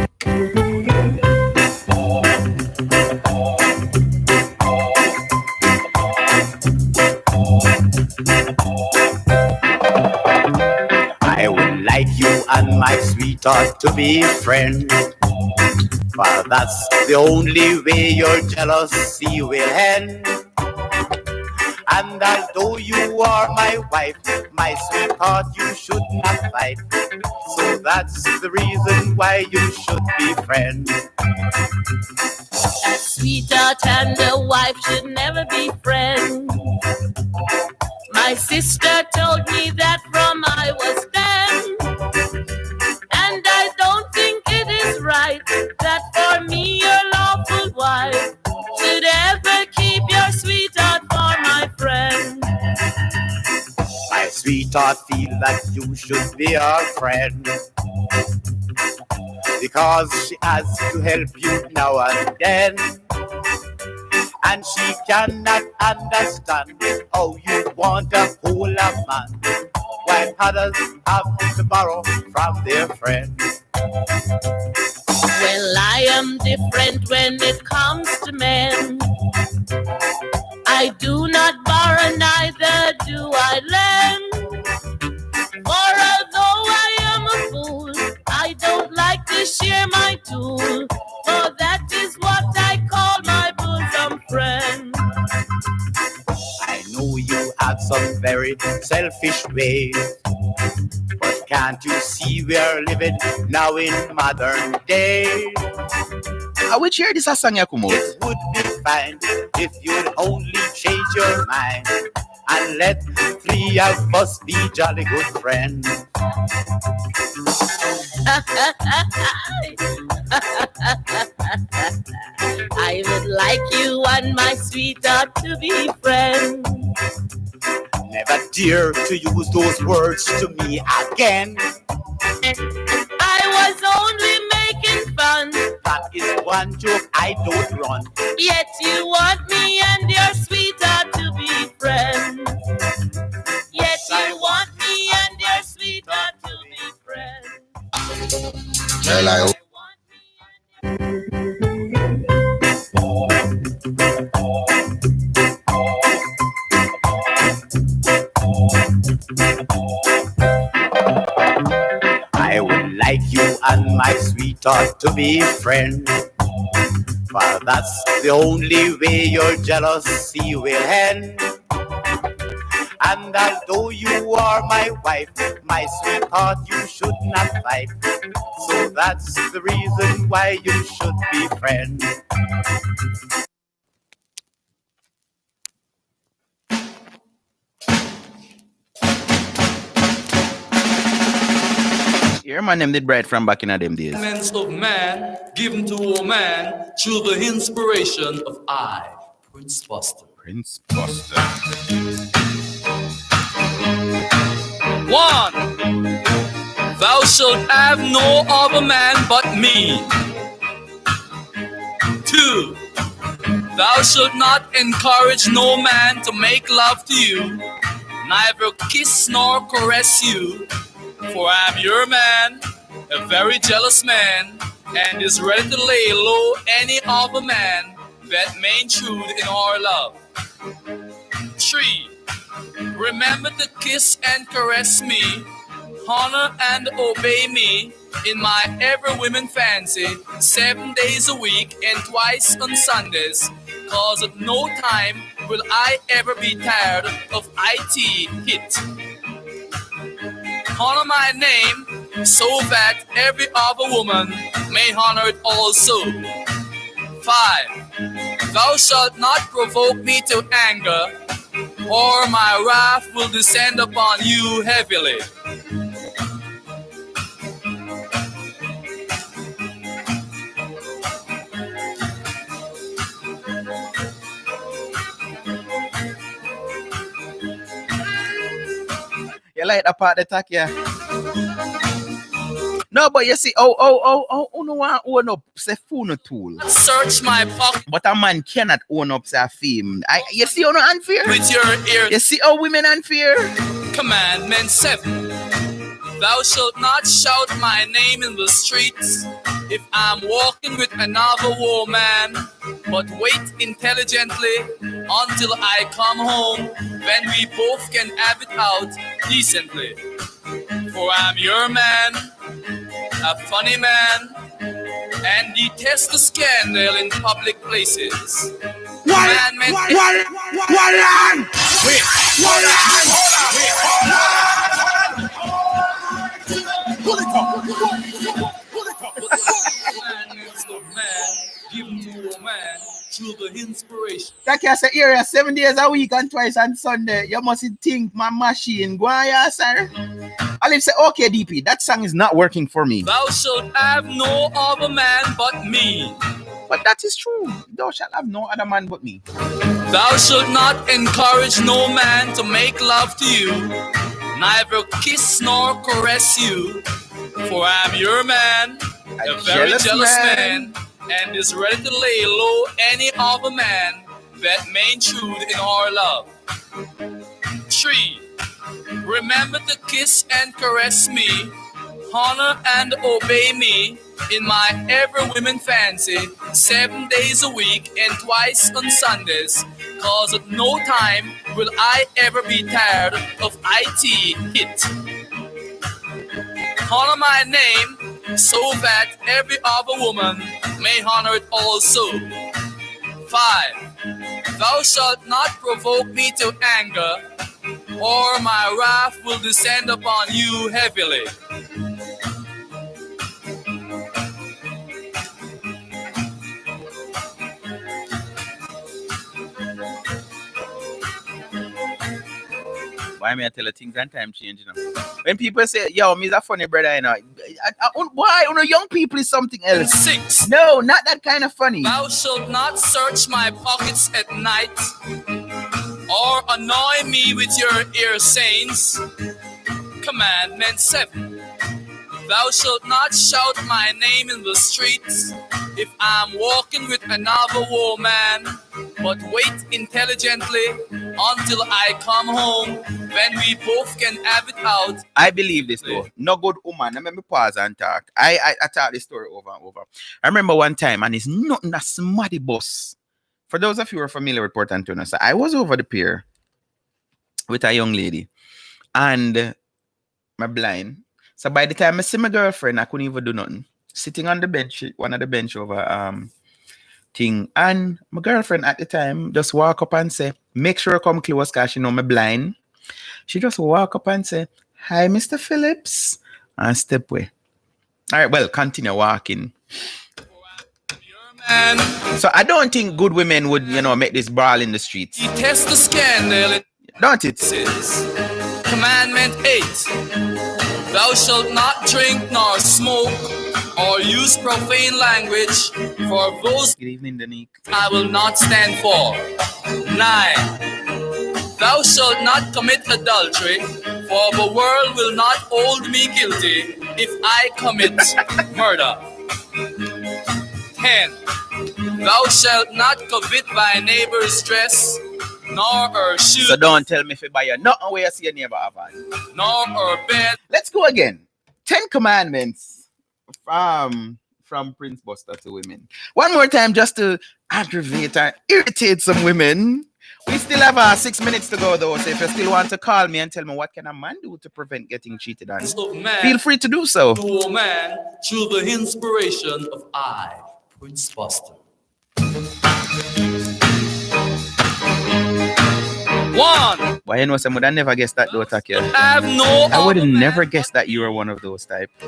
I would like you and my sweetheart to be friends, for that's the only way your jealousy will end. And although you are my wife, my sweetheart, you should not fight. So that's the reason why you should be friends. A sweetheart and a wife should never be friends. My sister told me that from I was 10. And I don't think it is right that for me your lawful wife should ever keep your sweetheart for my friend. My sweetheart feel that you should be her friend, because she has to help you now and then. And she cannot understand how you want a whole man while others have to borrow from their friends. Well, I am different when it comes to men. I do not borrow, neither do I lend. For although I am a fool, I don't like to share my tool, for that is what I call my bosom friend. some very selfish ways. But can't you see we're living now in modern days? I would hear this a song Yakumo. It would be fine if you'd only change your mind and let three of us be jolly good friends. I would like you and my sweetheart to be friends. Never dare to use those words to me again. I was only making fun. That is one joke I don't run. Yet you want me and your sweetheart to be friends. Yet you want me and your sweetheart to be friends. Tell I I would like you and my sweetheart to be friends. For that's the only way your jealousy will end. And although you are my wife, my sweetheart, you should not fight. So that's the reason why you should be friends. Yeah, man, them did bright from back in them days. Elements of man given to woman through the inspiration of I, Prince Buster. Prince Buster. 1. Thou shalt have no other man but me. 2. Thou shalt not encourage no man to make love to you, neither kiss nor caress you, for I am your man, a very jealous man, and is ready to lay low any other man that may intrude in our love. 3. Remember to kiss and caress me, honor and obey me in my every women fancy 7 days a week and twice on Sundays, cause at no time will I ever be tired of IT hit. Honor my name so that every other woman may honor it also. 5. Thou shalt not provoke me to anger, or my wrath will descend upon you heavily. You like that part attack, yeah? No, but you see, no one own up say phone tool. Search my pocket But a man cannot own up say film. You see how no unfair? with your ear. You see how women unfair? Commandment 7. Thou shalt not shout my name in the streets if I'm walking with another woman, but wait intelligently until I come home, when we both can have it out decently. For I'm your man, a funny man, and detest the scandal in public places. Commandment Commandments of man given to a man through the inspiration. Like I say, area 7 days a week and twice on Sunday. You must think my machine. Go on, yeah, sir. I'll say, okay, DP, that song is not working for me. Thou shalt have no other man but me. But that is true. Thou shalt have no other man but me. Thou shalt not encourage no man to make love to you, neither kiss nor caress you, for I am your man, a very jealous man, and is ready to lay low any other man that may intrude in our love. 3. Remember to kiss and caress me, honor and obey me in my every women fancy 7 days a week and twice on Sundays, cause at no time will I ever be tired of IT hit. Honor my name so that every other woman may honor it also. 5. Thou shalt not provoke me to anger, or my wrath will descend upon you heavily. Why may I tell you things and time change, you know? When people say, yo, me's a funny brother, you know, why? You know, young people is something else. 6. No, not that kind of funny. Thou shalt not search my pockets at night, or annoy me with your ear sayings. Commandment 7. Thou shalt not shout my name in the streets if I'm walking with another woman, but wait intelligently until I come home, when we both can have it out. I believe this though. No good woman. Let me pause and talk. I talk this story over and over. I remember one time, and it's nothing a smarty boss. For those of you who are familiar with Port Antonio, so I was over the pier with a young lady, and my blind. So by the time I see my girlfriend, I couldn't even do nothing. Sitting on the bench, one of the bench over thing, and my girlfriend at the time just walk up and say, "Make sure you come close, cause she know me blind." She just walk up and say, "Hi, Mr. Phillips," and step away. All right, well, continue walking. So I don't think good women would, you know, make this brawl in the streets. Detest the scandal. Don't it? Commandment 8. Thou shalt not drink nor smoke or use profane language, for those Good evening, Danique. I will not stand for. 9. Thou shalt not commit adultery, for the world will not hold me guilty if I commit murder. 10. Thou shalt not covet thy neighbor's dress, nor her shoes. So don't tell me if you buy a nothing where you see your neighbor have on. Nor her bed. Let's go again. 10 commandments from Prince Buster to women. One more time, just to aggravate and irritate some women. We still have 6 minutes to go though, so if you still want to call me and tell me what can a man do to prevent getting cheated on, feel free to do so. To a man through the inspiration of I, Prince Buster. 1. Why you know some would I never guess that though, Takia? I have no I would have other never man. guessed that you were one of those type. 2.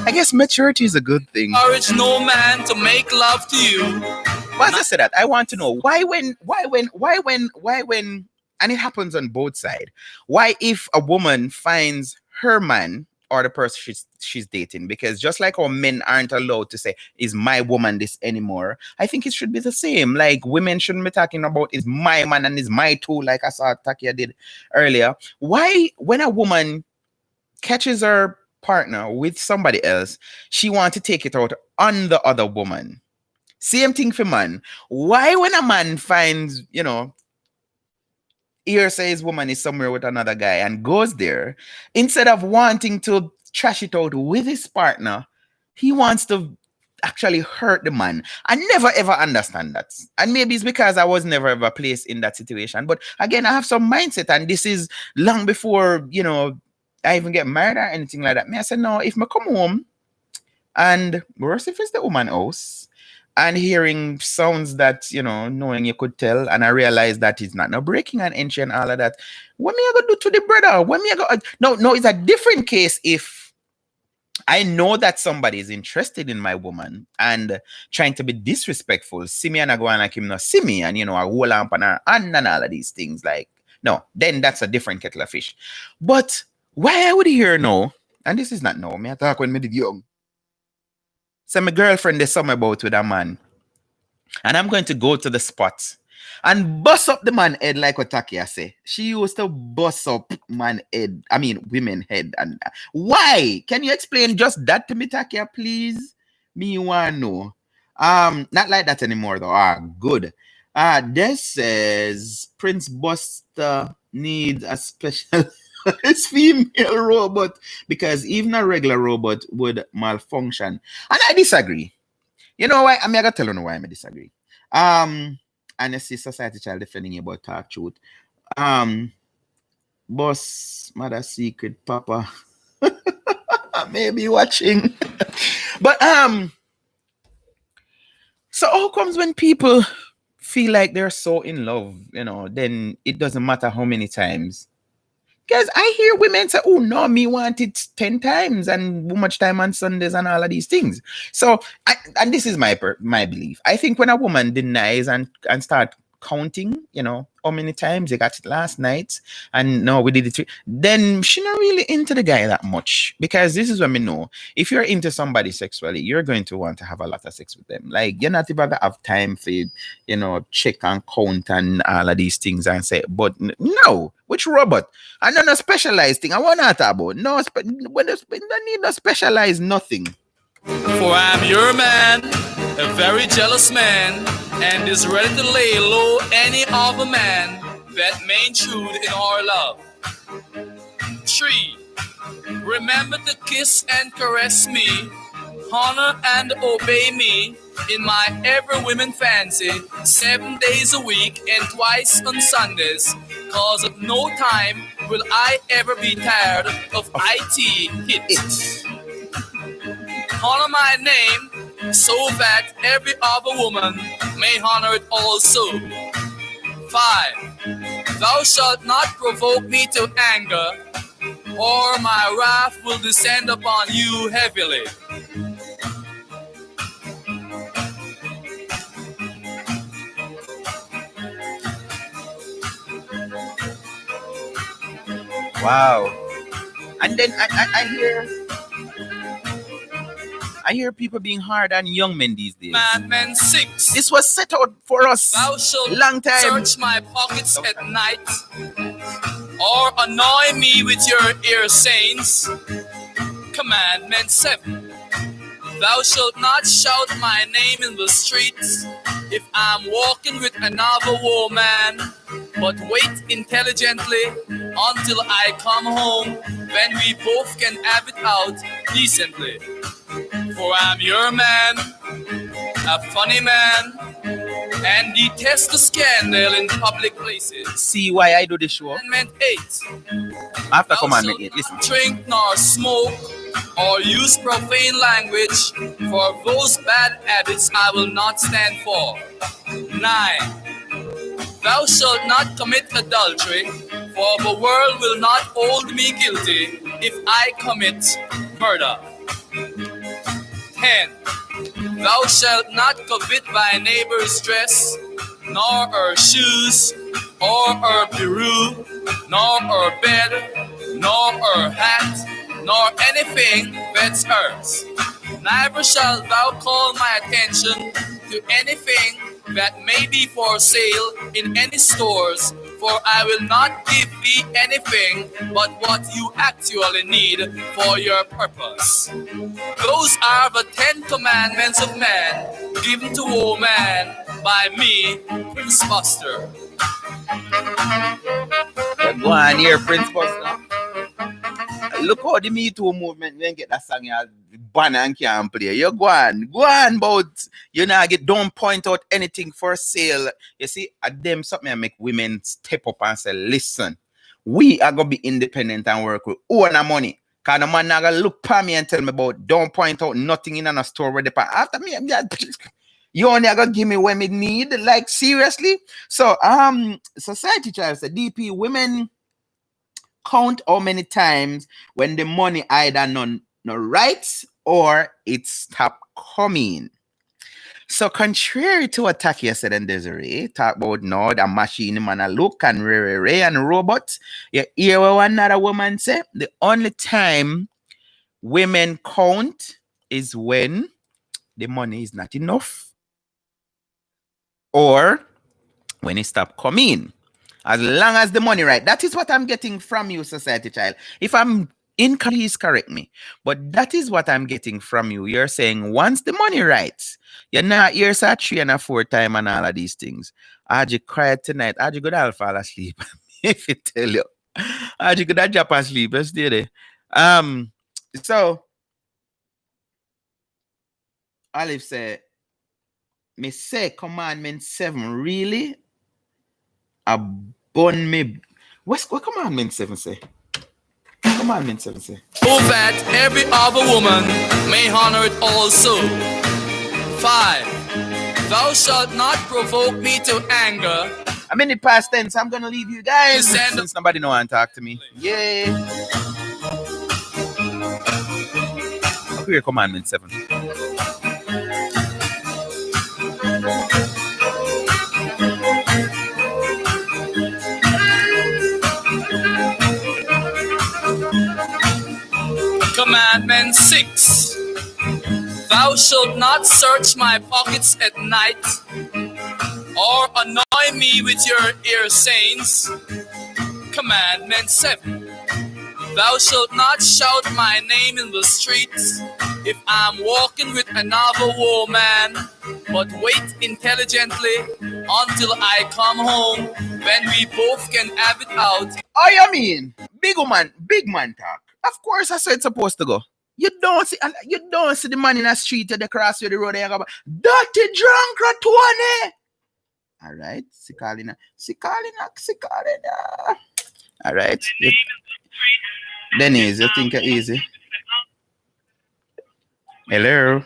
I guess maturity is a good thing. Encourage no man to make love to you. But as I said that, I want to know why when, and it happens on both sides. Why if a woman finds her man or the person she's dating, because just like our men aren't allowed to say, "Is my woman this anymore?" I think it should be the same. Like women shouldn't be talking about, "Is my man and is my tool," like I saw Takia did earlier. Why, when a woman catches her partner with somebody else, she wants to take it out on the other woman? Same thing for man. Why when a man finds, you know, here says woman is somewhere with another guy and goes there, instead of wanting to trash it out with his partner, he wants to actually hurt the man? I never ever understand that. And maybe it's because I was never ever placed in that situation. But again, I have some mindset, and this is long before, you know, I even get married or anything like that. Me, I said, no, if I come home and worse if it's the woman house, and hearing sounds that, you know, knowing you could tell, and I realized that it's not no breaking an inch and all of that. What me I gonna do to the brother? What me I go? No, it's a different case if I know that somebody is interested in my woman and trying to be disrespectful. See me and I go and like him not see me, and you know, I hold on her and all of these things. Like, no, then that's a different kettle of fish. But why I would hear no, and this is not no, me I talk when me did young. So my girlfriend is somewhere about with a man, and I'm going to go to the spot and bust up the man head like what Takia say. She used to bust up man head, I mean women head. And why? Can you explain just that to me, Takia, please? Me want to know. Not like that anymore though. Good. This says Prince Buster needs a special female robot because even a regular robot would malfunction. And I disagree. You know why? I'm gonna tell you why I disagree. And I see Society Child defending you about talk truth. Boss, mother secret, papa. Maybe watching. But so how comes when people feel like they're so in love, then it doesn't matter how many times. Because I hear women say, oh, no, me want it 10 times and much time on Sundays and all of these things. So, and this is my belief. I think when a woman denies and start counting, how many times they got it last night and no, we did it, then she's not really into the guy that much. Because this is what we know. If you're into somebody sexually, you're going to want to have a lot of sex with them. Like, you're not even going to have time for, check and count and all of these things and say, but no, which robot? I know no specialized thing. I want to talk about. No, when don't need no specialized nothing. For I'm your man, a very jealous man, and is ready to lay low any other man that may intrude in our love. 3. Remember to kiss and caress me, honor and obey me in my every women fancy, 7 days a week and twice on Sundays, cause of no time will I ever be tired of IT hits. Honor my name so that every other woman may honor it also. 5. Thou shalt not provoke me to anger, or my wrath will descend upon you heavily. Wow. And then I hear people being hard on young men these days. Commandment 6. This was set out for us Thou shalt long time. search my pockets at night, or annoy me with your ear sayings. Commandment 7. Thou shalt not shout my name in the streets if I'm walking with another woman, but wait intelligently until I come home, when we both can have it out decently. For I'm your man, a funny man, and detest the scandal in public places. See why I do this show? Commandment 8. After commandment 8, listen. Drink nor smoke or use profane language, for those bad habits I will not stand for. 9. Thou shalt not commit adultery, for the world will not hold me guilty if I commit murder. 10. Thou shalt not covet thy neighbor's dress, nor her shoes, or her peru, nor her bed, nor her hat, nor anything that's hers. Neither shalt thou call my attention to anything that may be for sale in any stores, for I will not give thee anything but what you actually need for your purpose. Those are the 10 commandments of man, given to woman by me, Prince Buster. Go on here, Prince Buster. Look how the Me Too movement then get that song here, banner and can't play. You go on, but you know, don't point out anything for sale. You see, at them something I make women step up and say, listen, we are gonna be independent and work with own our money. Cause the man not gonna look at me and tell me about don't point out nothing in a store where they pay. After me, you only gonna give me when me need. Like seriously. So society child said DP women count how many times when the money either no right or it stop coming. So contrary to what Takia said and Desiree, talk about no, the machine man a look and ray and robot. You hear what another woman say? The only time women count is when the money is not enough or when it stop coming. As long as the money right. That is what I'm getting from you, society child. If I'm incorrect, please correct me. But that is what I'm getting from you. You're saying once the money right, you're not here's a 3 and a 4 time and all of these things. Aji quiet tonight. Aji good I'll fall asleep. If you tell you. Aji good I'll drop asleep. Let's do it. So Olive said, me say commandment 7 really? A bun me. What commandment 7 say? Commandment 7 say. So that every other woman may honor it also. 5. Thou shalt not provoke me to anger. I'm in the past tense. I'm gonna leave you guys Send- since nobody know want to talk to me. Yay! Okay, Commandment 7. Commandment 6. Thou shalt not search my pockets at night, or annoy me with your ear sayings. Commandment 7. Thou shalt not shout my name in the streets if I'm walking with another woman, but wait intelligently until I come home when we both can have it out. Oh, you mean big man talk? Of course, that's how it's supposed to go. You don't see the man in the street at the cross of the road. They go, dirty drunk ratwane. All right, sikalina. All right. Denise, you think it's easy? Hello.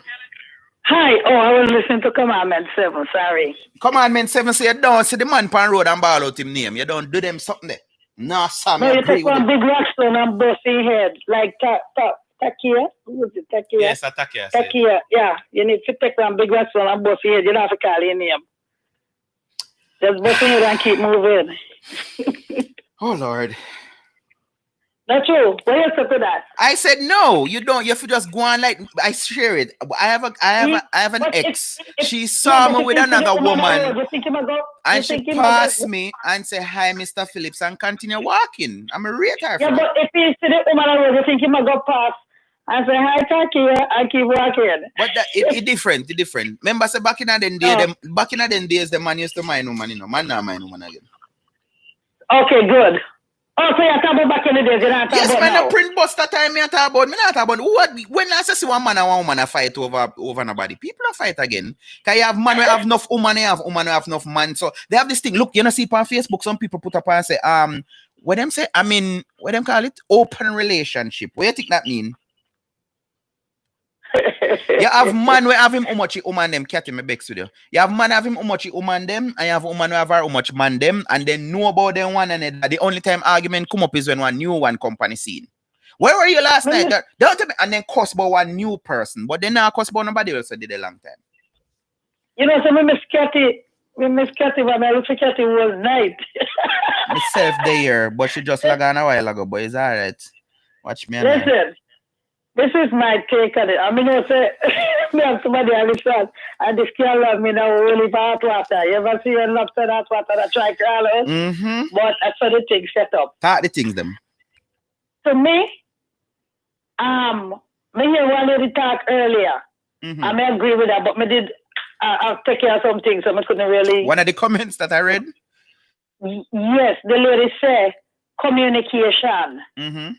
Hi. Oh, I was listening to Commandment 7. Sorry. Commandment 7 say you don't see the man pan road and ball out him name. You don't do them something there. No, Sam, No, you agree take with one it. big rockstone and bust in head. Like Takia. Who was it? Takia? Yes, Takia. Takia. Yeah. You need to take one big rockstone and bust in head. You don't have to call your name. Just bust in head and keep moving. Oh, Lord. That's true. What you say to that? I said no, you don't. You have to just go on like I share it. I have an But ex. She yeah, saw but me if with you see the another woman on the woman, road, you think him a go? and You she think him a passed go? me and say hi, Mr. Phillips, and continue walking. I'm a rate her Yeah, for that. but if you see the woman on the road, you think him a go past and say hi, Takia, and keep walking. But that it different. Remember, say back in the days, the man used to mind woman, man not mind woman again. Okay, good. Oh, so you're talking about back in the days, you're not talking Yes, about man, now. the print buster time me talk about. Me not talk about what when I see one man and one woman a fight over nobody. People don't fight again. Cause you have man who have enough woman, you have woman who have enough man. So they have this thing. Look, you know, see on Facebook, some people put up and say, what them say? I mean, what them call it? Open relationship. What you think that mean? You have man who have him how much woman them cat me begs with you. You have man have him how much woman them, and you have woman who have her how much man them, and then know about them one another. The only time argument come up is when one new one company scene. Where were you last night? Don't tell me, and then cuss about one new person, but then now cuss about nobody else did a long time. You know, so we miss Cathy when I look for Cathy was night. Myself there, but she just log on a while ago, but it's alright. Watch me. Listen, this is my take on it. I mean, I say, me have somebody I listen, and this girl love me now really for hot water. You ever see a lobster hot water that try crawl out? Mm-hmm. But that's how the thing set up. Talk the things them. To me, me hear one lady talk earlier. Mm-hmm. I may agree with that, but me did I'll take care of some things, so I couldn't really. One of the comments that I read? Yes, the lady say communication. Mm-hmm.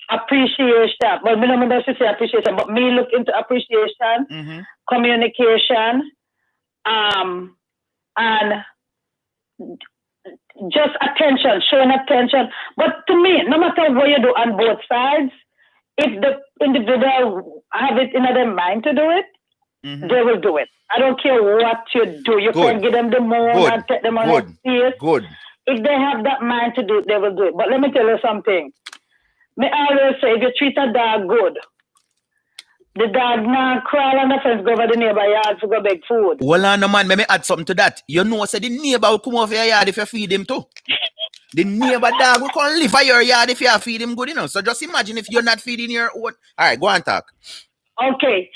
Appreciation, but me don't know to say appreciation, but me look into appreciation, Mm-hmm. communication, and just attention, showing attention. But to me, no matter what you do on both sides, if the individual have it in their mind to do it, Mm-hmm. they will do it. I don't care what you do. You can give them the moon and take them on the face. Good. If they have that mind to do it, they will do it. But let me tell you something. Me always say, if you treat a dog good, the dog now crawl on the fence, go over the neighbor yard to go beg food. Well, no man, let me add something to that. You know, say the neighbor will come over your yard if you feed him too. The neighbor dog will come live at your yard if you feed him good, you know. So just imagine if you're not feeding your own. All right, go on talk. Okay.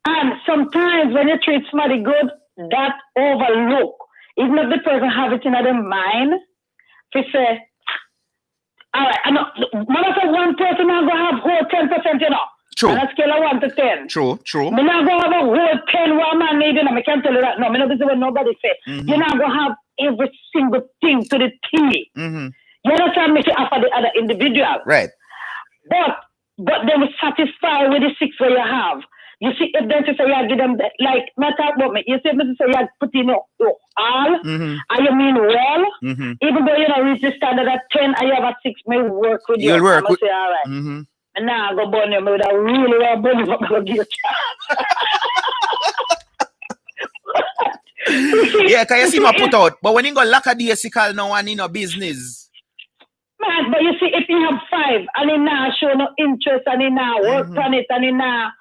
And sometimes when you treat somebody good, that overlook. Even if the person have it in their mind, they say, all right, I know, one person not going to have whole 10%, you know. True. On a scale of 1 to 10. True. I'm not going to have a whole 10 one man need, I can't tell you that. No, this is what nobody say. Mm-hmm. You're not going to have every single thing to the T. Mm-hmm. You understand me to offer the other individual. Right. But they will satisfy with the 6 that you have. You see, if they say you give them, like, not talk about me, you see, if they say you put in your all, Mm-hmm. and you mean well, Mm-hmm. even though you don't reach the standard at 10 and you have a 6, may work with you. You'll work with. Say, all right. Mm-hmm. And now I go burn you, with a really well burn you, but I'll give you a chance. Yeah, can you see my put out? But when you go lackadaisical now and in a business. Man, but you see, if you have 5 and he now show no interest and he now work on it and he now,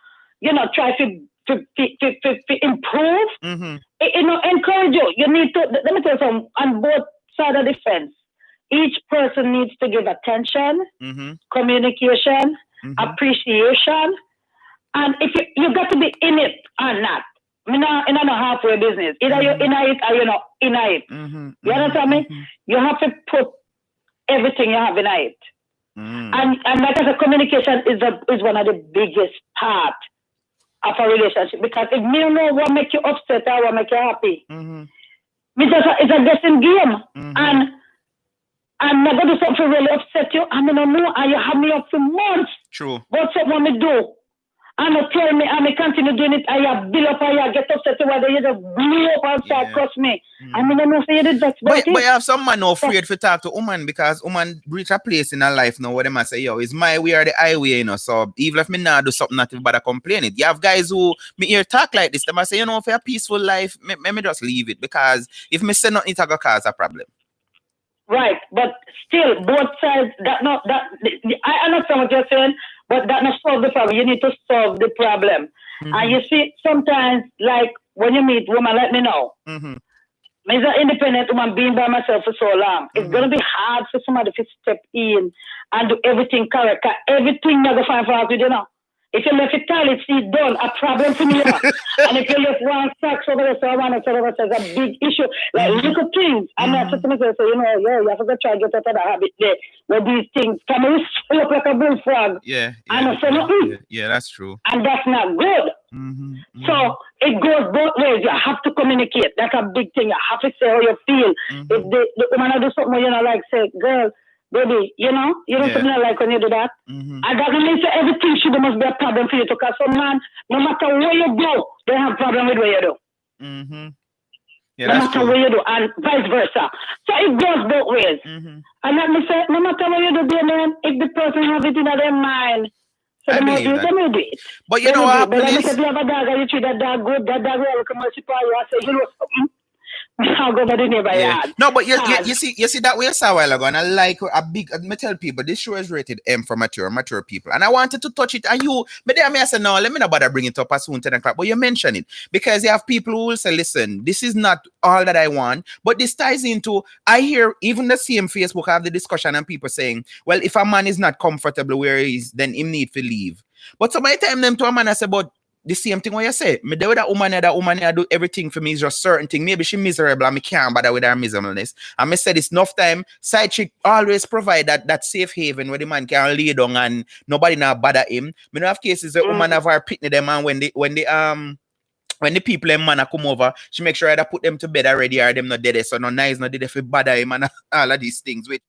try to improve, encourage you. You need to, let me tell you something, on both sides of the fence, each person needs to give attention, communication, appreciation, and if you got to be in it or not. In a halfway business. Either you're in it or you're not in it. You understand me? You have to put everything you have in it. And like I said, communication is one of the biggest part of a relationship, because if you know what make you upset or what make you happy, it's a guessing game. And I'm not going to do something really upset you. I don't know, and you have me up for months. True. But someone me do. And you tell me, and I continue doing it, I have build up, I get upset, whether you just blew up and start cross me. I mean, I'm not saying you did that. But you have some man afraid to talk to woman, because woman reach a place in her life now where they must say, yo, it's my way or the highway, So even if me not do something not but I complain it. You have guys who me hear talk like this, they must say, for a peaceful life, me just leave it, because if me say nothing, it's going to cause a problem. Right, but still, both sides, I understand what you're saying, but that not solve the problem. You need to solve the problem. And you see, sometimes, like, when you meet woman, let me know. I'm an independent woman, being by myself for so long. It's going to be hard for somebody to step in and do everything correct. Everything you're going to find for you, If you left a toilet seat done, a problem for me. And if you left one socks over there, so one over there, it's a big issue. Like little things. And I said to myself, you have to try to get out of that habit there. Where these things come and swell up like a bullfrog. Yeah. And I said, yeah, that's true. And that's not good. So it goes both ways. You have to communicate. That's a big thing. You have to say how you feel. If the woman do something, like say, girl, baby, you know something I like when you do that. And that means that everything should must be a problem for you, because some man, no matter where you go, they have a problem with what you do. Yeah, no matter what you do, and vice versa. So it goes both ways. And let me say, no matter what you do, man, if the person have it in their mind, so they may do it. But you know what happens? But let me say, if you have a dog and you treat that dog good, that dog will come and supply you and say, something. I'll go by the neighbor yard. No, but you see that way a while ago, and I like me tell people this show is rated M for mature people, and I wanted to touch it, and I said no, let me not bother bring it up as soon 10 o'clock, but you mention it because you have people who will say, listen, this is not all that I want, but this ties into, I hear even the same Facebook have the discussion and people saying, well, if a man is not comfortable where he is, then he need to leave. But somebody tell them to a man, I say, but the same thing what you say. Me do with that woman I do everything for me is just certain thing. Maybe she miserable and me can't bother with her miserableness. And me said it's enough time. Side chick always provide that safe haven where the man can lay down and nobody now bother him. Me know have cases the woman have her pitney them, and when the people and man come over, she make sure that put them to bed already or them not dead. So no nice, not dead if bother him and all of these things. With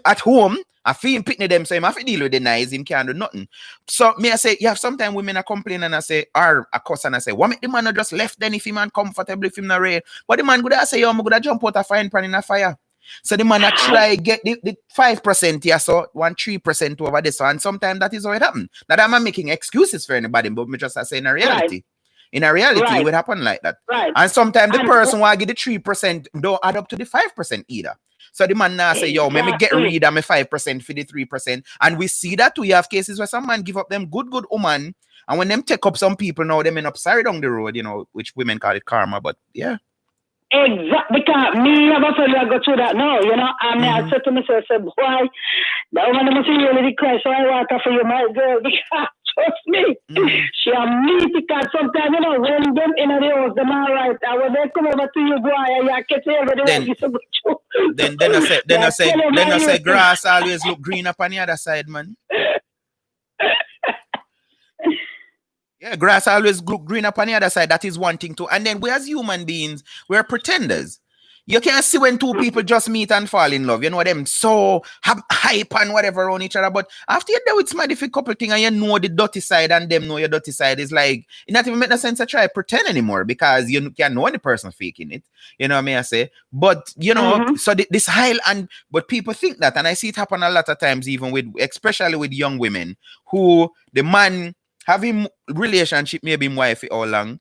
at home, I feel him picking them, so him have to deal with the nice, him can't do nothing. So me I say, you have sometimes women are complaining and I say, or a cuss and I say, what make the man not just left then if him man comfortable, if him not ready? But the man could say, yo, I'm gonna jump out a frying pan in a fire. So the man try get the 5% here, so 3% over this. So, and sometimes that is how it happens. Not that I'm making excuses for anybody, but me just say in a reality. Right. In a reality, it would happen like that. Right. And sometimes the person who get the 3% don't add up to the 5% either. So the man now say, yo, let me get rid of my 5% for the 3%. And we see that too. You have cases where some man give up them good woman. And when them take up some people now, them end up sorry down the road, which women call it karma. But yeah. Exactly. Because me, I go through that now, And I said to myself, boy, that woman must really cry, so I want her for you, my girl, because trust me, she a me, because sometimes, when them in the house, them all right, and when they come over to you, boy, and you catch everybody, then I say grass always look green up on the other side, man. Yeah, grass always look green up on the other side. That is one thing too. And then we as human beings, we're pretenders. You can't see when two people just meet and fall in love. Them so hype and whatever on each other. But after you do it, somebody for a couple things and you know the dirty side and them know your dirty side, is like, it not even make no sense to try to pretend anymore, because you can't know any person faking it. You know what I say? But, so this high, but people think that, and I see it happen a lot of times, even especially with young women, who the man having relationship, maybe wife all long,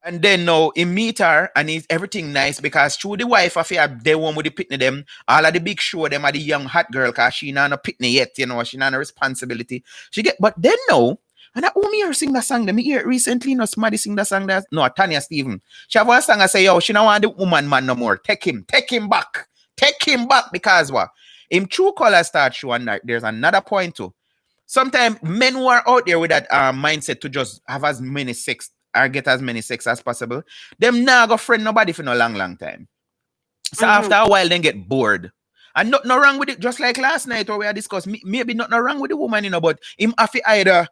And then now he meet her and he's everything nice because through the wife of they one with the pitney them, all of the big show them are the young hot girl cause she not no pitney yet, you know, she not no responsibility. She get but then no, and I me hear sing that song, me hear it recently, no somebody sing that song that no Tanya Steven. She have a song I say, yo, she don't want the woman man no more. Take him back. Take him back because what? Him true color start showing that there's another point too. Sometimes men who are out there with that mindset to just have as many sex or get as many sex as possible, them now go friend nobody for no long time. So after a while, then get bored. And not no wrong with it, just like last night where we had discussed, maybe not no wrong with the woman, you know, but him have to either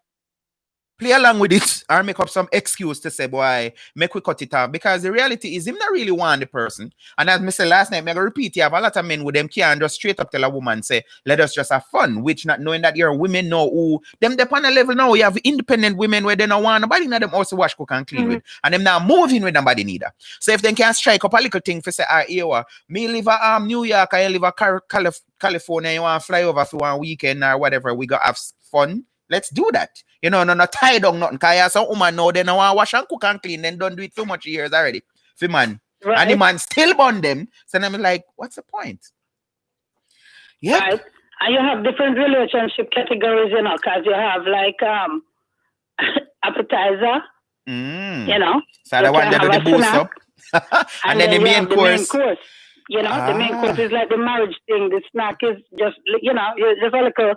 play along with it or make up some excuse to say, boy, make we cut it off. Because the reality is, him not really want the person. And as I said last night, I'm going to repeat, you have a lot of men with them can just straight up tell a woman, say, let us just have fun, which not knowing that your women know who, them on a level now, you have independent women where they don't want nobody, now them also wash, cook, and clean with. And them not moving with nobody neither. So if they can strike up a little thing for say, me live at New York, I live at California, you want to fly over for one weekend or whatever, we got have fun, let's do that. You know, no tie down nothing. Because some woman know they don't want to wash and cook and clean, then don't do it too much years already. For man. Right. And the man still bond them. So I'm like, what's the point? Yeah. Right. And you have different relationship categories, you know, because you have like appetizer, you know. So the one that do the boost up. and then the main course. You know, the main course is like the marriage thing. The snack is just, you know, just a little...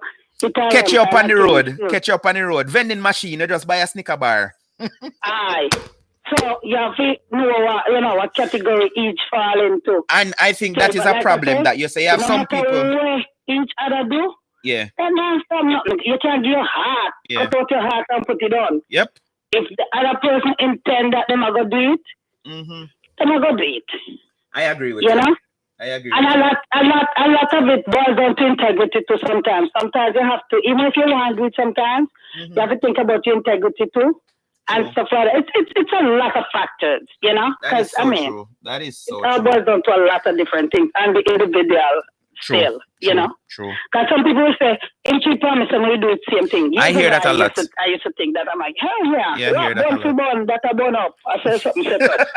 Catch you up on the road. Catch you up on the road. Vending machine. You just buy a Snicker bar. Aye. So you have to know, you know, what category each fall into. And I think that is a problem that you say you have some people. Each other do. Yeah. Then you can't give your heart. Yeah. Cut out your heart and put it on. Yep. If the other person intend that them are going to do it, them are going to do it. I agree with you. You know? I agree. And a lot of it boils down to integrity too sometimes. Sometimes you have to, even if you want to do it sometimes, you have to think about your integrity too. And stuff like that. It's a lot of factors, you know? Because, so true. That is so true. It all boils down to a lot of different things. And the individual still, you know? True. Because some people will say, ain't you promise and we do the same thing? I hear that a lot. I used to think that. I'm like, hell yeah. Yeah, I hear that a lot. Bun, that a bun up. I say something separate.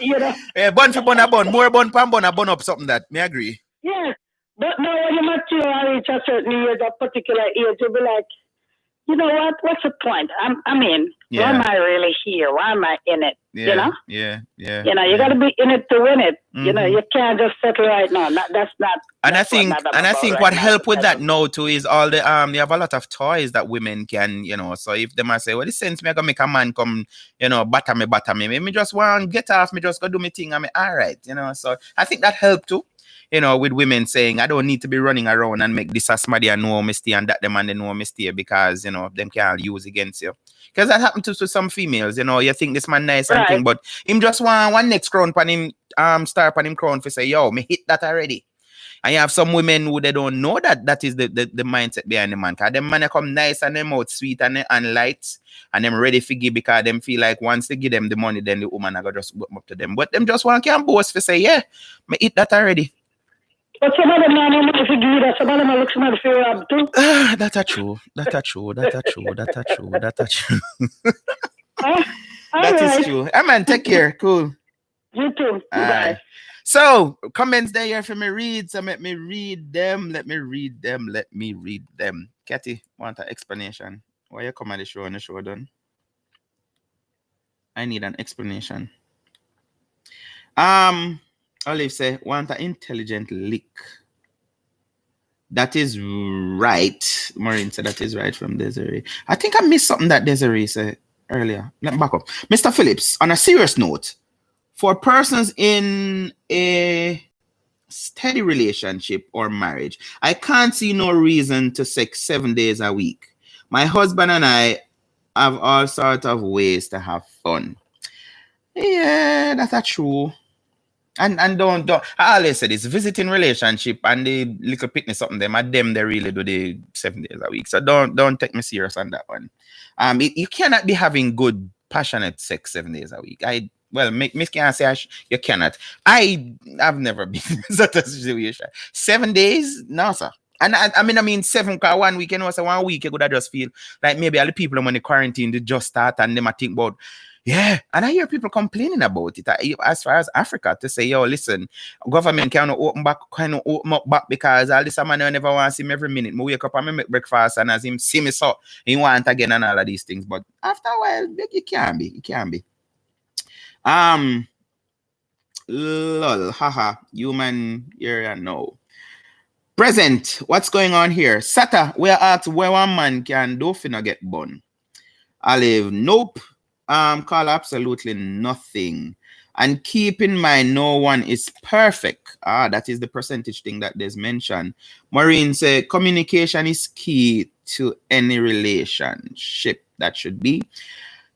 You know? Yeah, bun for bun a bun. More bun pan bun a bun up something that. Me agree. Yes. But now when you mature and reach a certain age, a particular age, you'll be like, you know what? What's the point? I mean, why am I really here? Why am I in it? Yeah, you know? Yeah. You know, you got to be in it to win it. You know, you can't just settle right now. That's not. And I think what help with that now too is all the you have a lot of toys that women can, you know. So if them say, well, this sense me gonna make a man come, you know, batter me. Me just want to get off. Me just go do me thing. I mean, all right, you know. So I think that helped too. You know, with women saying, I don't need to be running around and make this as somebody I know me stay and that them and they know me stay because, you know, them can't use against you. Because that happened to some females, you know, you think this man nice and thing, but him just want one next crown pan him, star pan him crown for say, yo, me hit that already. And you have some women who they don't know that is the mindset behind the man. Because them man come nice and them out sweet and light and them ready for give because them feel like once they give them the money, then the woman are going to just go up to them. But them just want to boast for say, yeah, me hit that already. But some of them are not to do that. Some of them are looking at the fear of too. That's true. That is true. Man, take care. Cool. You too. Bye. So, comments there for me read. So let me read them. Katy, want an explanation? Why you come at the show and the show done? I need an explanation. Olive say, want an intelligent lick. That is right. Maureen said that is right from Desiree. I think I missed something that Desiree said earlier. Let me back up. Mr. Phillips, on a serious note, for persons in a steady relationship or marriage, I can't see no reason to sex 7 days a week. My husband and I have all sorts of ways to have fun. Yeah, that's true. And don't I always said it's visiting relationship and the little picnic something them at them they really do the 7 days a week. So don't take me serious on that one. You cannot be having good passionate sex 7 days a week. Miss can't say you cannot. I've never been in such a situation. 7 days, no sir. And I mean 7 cause 1 week, you know, so 1 week you could just feel like maybe all the people when the quarantine they just start and them I think about Yeah, and I hear people complaining about it as far as Africa to say, yo, listen, government cannot kind of open up back because all this man I never want to see him every minute. I wake up and I make breakfast and as him see me so he want again and all of these things. But after a while, it can be. It can be. Lol, haha, human area no. Present, what's going on here? Sata, we are at where one man can do finna get bun. Olive, nope. Call absolutely nothing. And keep in mind, no one is perfect. That is the percentage thing that there's mentioned. Maureen said, communication is key to any relationship. That should be.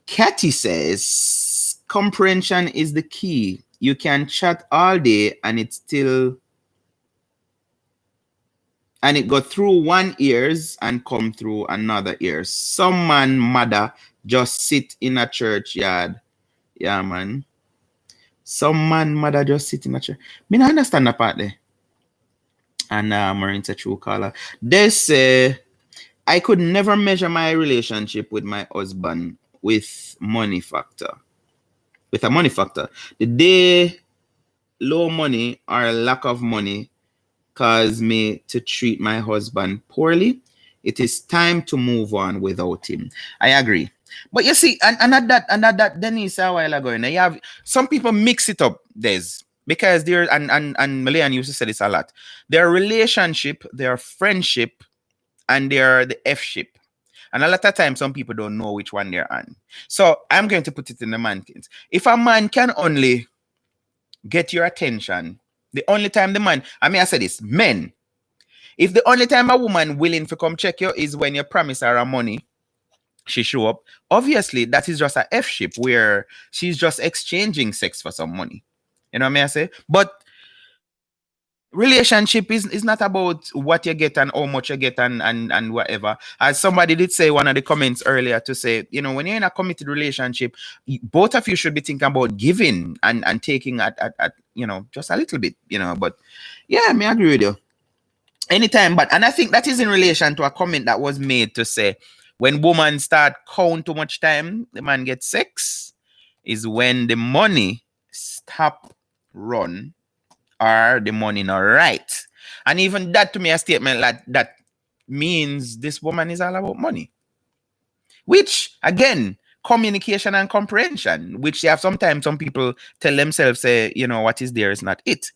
Cathy says, comprehension is the key. You can chat all day and it go through one ears and come through another ear. Some man mother just sit in a churchyard. Yeah, man. Some man mother just sit in a church. Me not understand that part there. And Maureen's a true caller. They say, I could never measure my relationship with my husband with money factor. With a money factor. The day low money or lack of money cause me to treat my husband poorly, it is time to move on without him. I agree. But you see, and at that Denise a while ago, you have some people mix it up, because they're and Malayan used to say this a lot. Their relationship, their friendship, and they're the F-ship. And a lot of times some people don't know which one they're on. So I'm going to put it in the man things. If a man can only get your attention, the only time the man, I say this, men, if the only time a woman willing to come check you is when you promise her a money, she show up, obviously that is just a F-ship where she's just exchanging sex for some money. You know what I say? But relationship is not about what you get and how much you get and whatever. As somebody did say one of the comments earlier to say, when you're in a committed relationship, both of you should be thinking about giving and taking at just a little bit, but yeah, I agree with you. Anytime, and I think that is in relation to a comment that was made to say when women start count too much time, the man gets sex, is when the money stop run or the money not right. And even that to me a statement like that means this woman is all about money. Which again, communication and comprehension, which you have sometimes some people tell themselves, say, what is there is not it.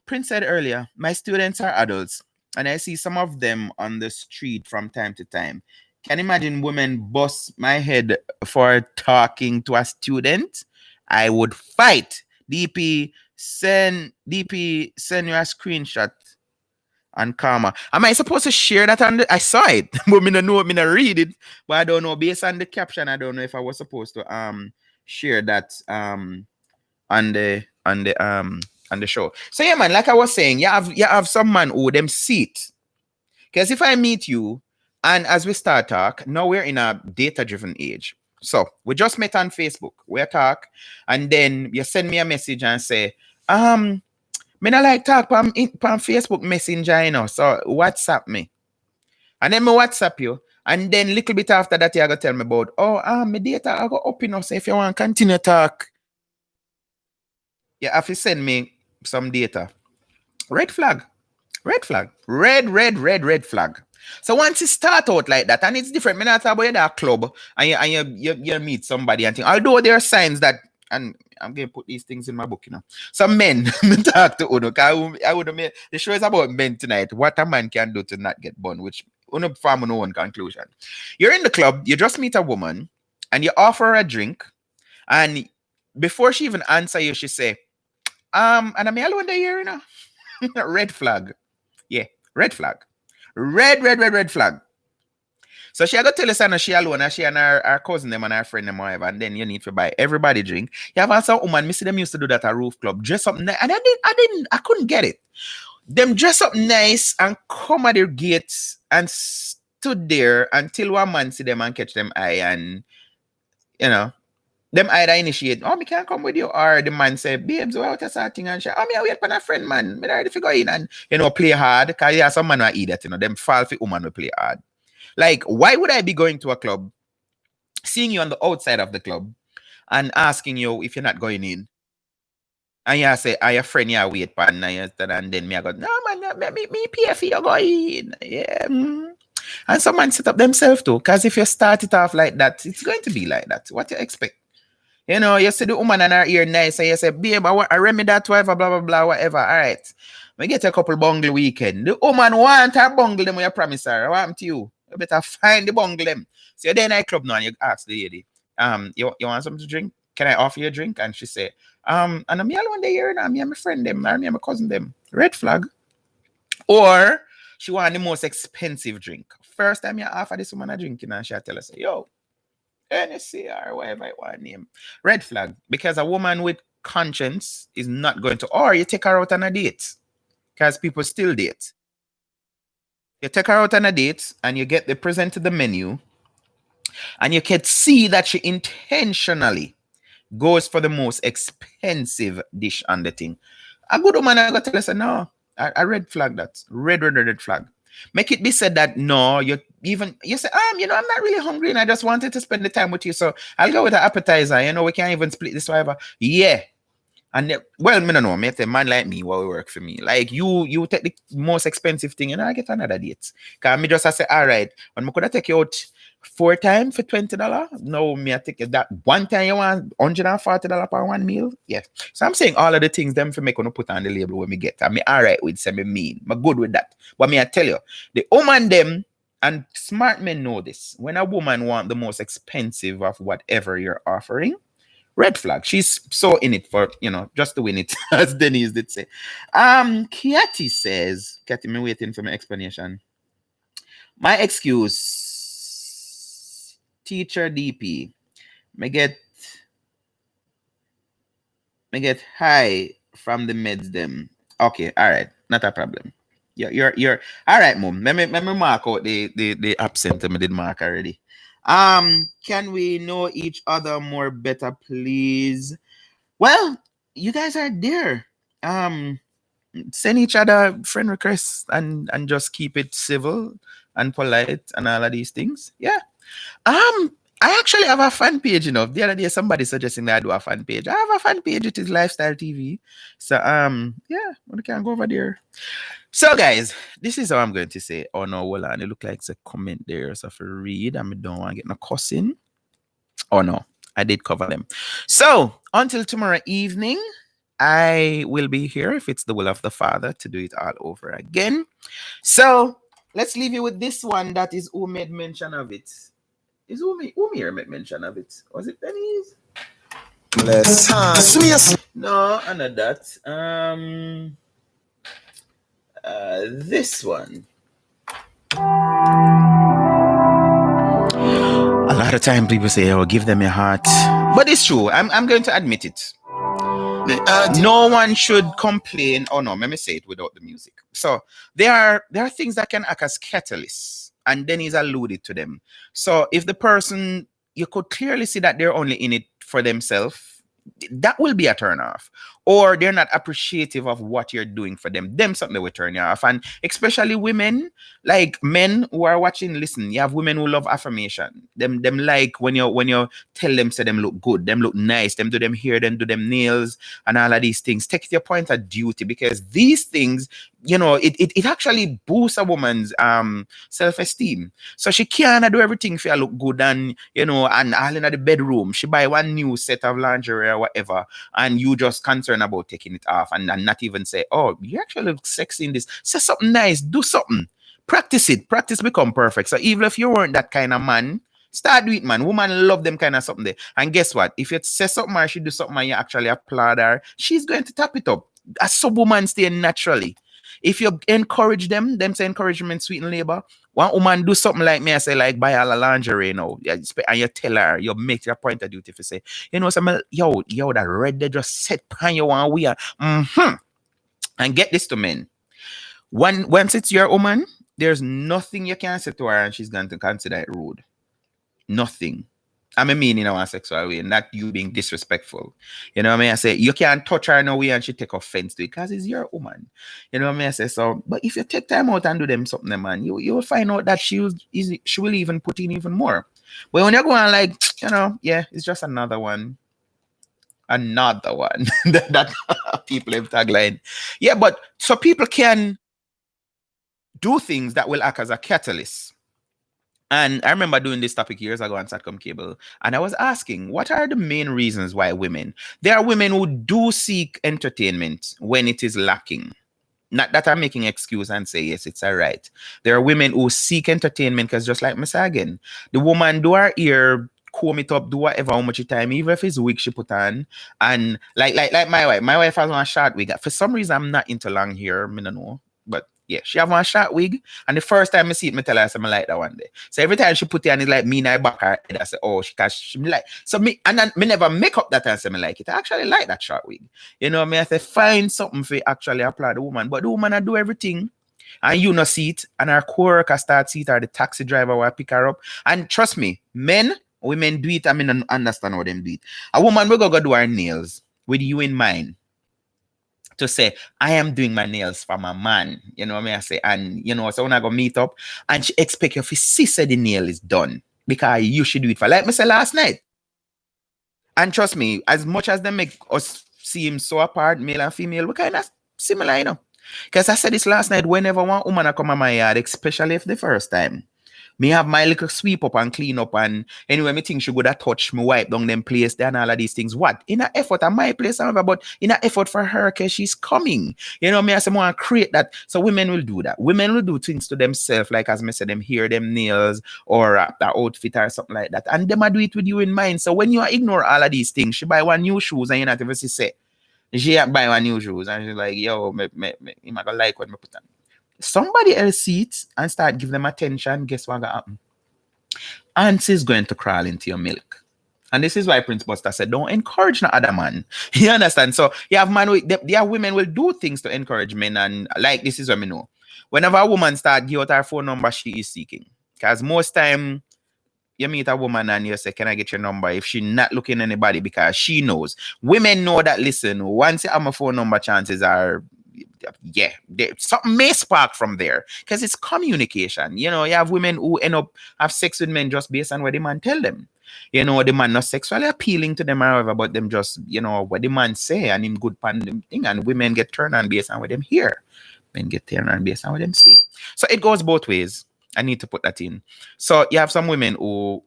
Prince said earlier, my students are adults and I see some of them on the street from time to time. Can you imagine women bust my head for talking to a student? I would fight. DP, send you a screenshot and karma. Am I supposed to share that I saw it, but me not read it. But I don't know. Based on the caption, I don't know if I was supposed to share that on the show. So yeah, man, like I was saying, you have some man who them seat. Because if I meet you and as we start talk, now we're in a data-driven age. So we just met on Facebook. We talk, and then you send me a message and say, me not like talk on Facebook Messenger, so WhatsApp me. And then me WhatsApp you. And then little bit after that, you are going to tell me about, my data I go up, so if you want to continue talk, you have to send me some data. Red flag. Red flag. Red flag. So once you start out like that, and it's different, me not talk about you at a club and you meet somebody and things. Although there are signs that, and I'm going to put these things in my book, Some men, talk to Uno, because I would have made, the show is about men tonight, what a man can do to not get burned, which Uno form no one conclusion. You're in the club, you just meet a woman, and you offer her a drink, and before she even answer you, she say, and I'm alone there, Red flag. Yeah, red flag. Red flag. So she got to tell us that she alone, and she and her cousin them and her friend them whatever, and then you need to buy everybody drink. You have also woman, me see them used to do that at Roof Club, dress up nice, and I couldn't get it. Them dress up nice and come at their gates and stood there until one man see them and catch them eye, and them either initiate, me can't come with you, or the man say, babes, what else thing, and she, me I wait for a friend, man. Me ready to go in and play hard, because some man will eat that, them fall for woman will play hard. Like, why would I be going to a club, seeing you on the outside of the club, and asking you if you're not going in. And you say, are your friend you wait for? And then me I go, no man, me pay for you go in. Yeah. And someone set up themselves too. Because if you start it off like that, it's going to be like that. What you expect? You know, you see the woman and her ear nice, and you say, babe, I remi that, whatever, blah, blah, blah, whatever. All right. We get a couple bungle weekend. The woman want her bungle them when you promise her. What happened to you? You better find the bungle them. So you're there in a club now and you ask the lady, you want something to drink? Can I offer you a drink? And she say, and I'm alone there now, me and my friend them, or me and my cousin them. Red flag. Or she want the most expensive drink. First time you offer this woman a drink, and she'll tell her, say, yo, NSC or whatever I want to name. Red flag. Because a woman with conscience is not going to, or you take her out on a date. Because people still date. You take her out on a date and you get the presented the menu and you can see that she intentionally goes for the most expensive dish on the thing. A good woman I got to tell us, no, I red flag that. Red flag. Make it be said that no, you say, I'm not really hungry and I just wanted to spend the time with you. So I'll go with an appetizer. We can't even split this whatever. Yeah. And well, me no know, me a man like me what will work for me. Like you take the most expensive thing, I get another date. Cause me just I say, all right, when I could take you out 4 times for $20. No, me I take that one time you want $140 per one meal. Yeah. So I'm saying all of the things them for me gonna put on the label when me get. I mean, all right with say me mean. I'm good with that. But me I tell you, the woman them and smart men know this. When a woman want the most expensive of whatever you're offering, red flag. She's so in it for, just to win it, as Denise did say. Kiati says, Kiati, me waiting for my explanation. My excuse, teacher DP, me get high from the meds them. Okay, all right, not a problem. You're all right, mom. Let me mark out the absent. I did mark already. Can we know each other more better, please? Well, you guys are there. Send each other friend requests and just keep it civil and polite and all of these things. Yeah. I actually have a fan page, The other day somebody suggesting that I do a fan page. I have a fan page. It is Lifestyle TV. So yeah, we can go over there. So guys, this is how I'm going to say. Oh no, hold on. It look like it's a comment there. So if I read, I don't want to get no cussing. Oh no, I did cover them. So until tomorrow evening, I will be here if it's the will of the Father to do it all over again. So let's leave you with this one that is who made mention of it. Is who here made mention of it? Was it Denise? No, not that. This one. A lot of time people say, "Oh, give them your heart," but it's true. I'm going to admit it. No one should complain. Oh no, let me say it without the music. So there are things that can act as catalysts, and then he's alluded to them. So if the person, you could clearly see that they're only in it for themselves, that will be a turn off. Or they're not appreciative of what you're doing for them. Them something will turn you off. And especially women, like men who are watching, listen, you have women who love affirmation. Them like when you tell them, say them look good, them look nice, them do them hair, them do them nails, and all of these things. Take it to your point of duty, because these things, it actually boosts a woman's self-esteem. So she can't do everything for you look good and and all in the bedroom. She buy one new set of lingerie or whatever, and you just concerned about taking it off and not even say, oh, you actually look sexy in this. Say something nice, do something. Practice it. Practice become perfect. So even if you weren't that kind of man, start do it, man. Woman love them kind of something there. And guess what? If you say something or she do something and you actually applaud her, she's going to tap it up. As some woman stay naturally. If you encourage them say encouragement sweeten labor. One woman do something like me, I say like buy all the lingerie now, and you tell her, you make your point of duty if you say, some yo that red they just set pan you one way. And get this to men. Once it's your woman, there's nothing you can say to her and she's going to consider it rude. Nothing. I mean in a sexual way, not you being disrespectful. You know what I mean? I say you can't touch her in a way and she take offense to it because it's your woman. You know what I mean? I say so. But if you take time out and do them something, man, you will find out that she will even put in even more. But when you're going like, yeah, it's just another one. Another one that people have tagline. Yeah, but so people can do things that will act as a catalyst. And I remember doing this topic years ago on Satcom Cable, and I was asking, what are the main reasons why women? There are women who do seek entertainment when it is lacking. Not that I'm making excuse and say, yes, it's all right. There are women who seek entertainment because just like Miss again, the woman do her ear, comb it up, do whatever, how much time, even if it's wig she put on. And like my wife. My wife has one short wig. For some reason, I'm not into long hair. I don't know. But yeah, she have one short wig. And the first time I see it, I tell her I like that one day. So every time she put it on, it's like me and I back her head. I say, oh, she like. So me, and then me never make up that time say me like it. I actually like that short wig. You know, me I say, find something for actually apply the woman. But the woman I do everything. And you no see it. And her co-worker start see it, or the taxi driver will pick her up. And trust me, women do it. I mean, I understand how them do it. A woman will go do her nails with you in mind. To say, I am doing my nails for my man. You know what I mean? I say, and you know, so when I go meet up, and she expect you to see say the nail is done. Because you should do it for, like me say last night. And trust me, as much as they make us seem so apart, male and female, we kind of similar, you know. Because I said this last night, whenever one woman come in my yard, especially if the first time, me have my little sweep up and clean up, and anyway, me think she go that touch, me wipe down them place there and all of these things. What? In an effort at my place, however, but in an effort for her, because she's coming. You know, me I say, I want to create that. So women will do that. Women will do things to themselves, like as me say, them hair, them nails, or the outfit or something like that. And them I do it with you in mind. So when you ignore all of these things, she buy one new shoes and you not even say, she buy one new shoes and she's like, yo, you might like what me put on. Somebody else see it and start giving them attention. Guess what gonna happen? Ants is going to crawl into your milk. And this is why Prince Buster said, don't encourage no other man. You understand? So you have there are women will do things to encourage men. And like this is what we know. Whenever a woman start give out her phone number, she is seeking. Because most time you meet a woman and you say, can I get your number? If she not looking at anybody, because she knows. Women know that, listen, once you have my phone number, chances are, yeah, something may spark from there, because it's communication. You know, you have women who end up have sex with men just based on what the man tell them. You know, the man not sexually appealing to them, however, but them just, you know, what the man say and him good pan them thing, and women get turned on based on what them hear. Men get turned on based on what them see. So it goes both ways. I need to put that in. So you have some women who,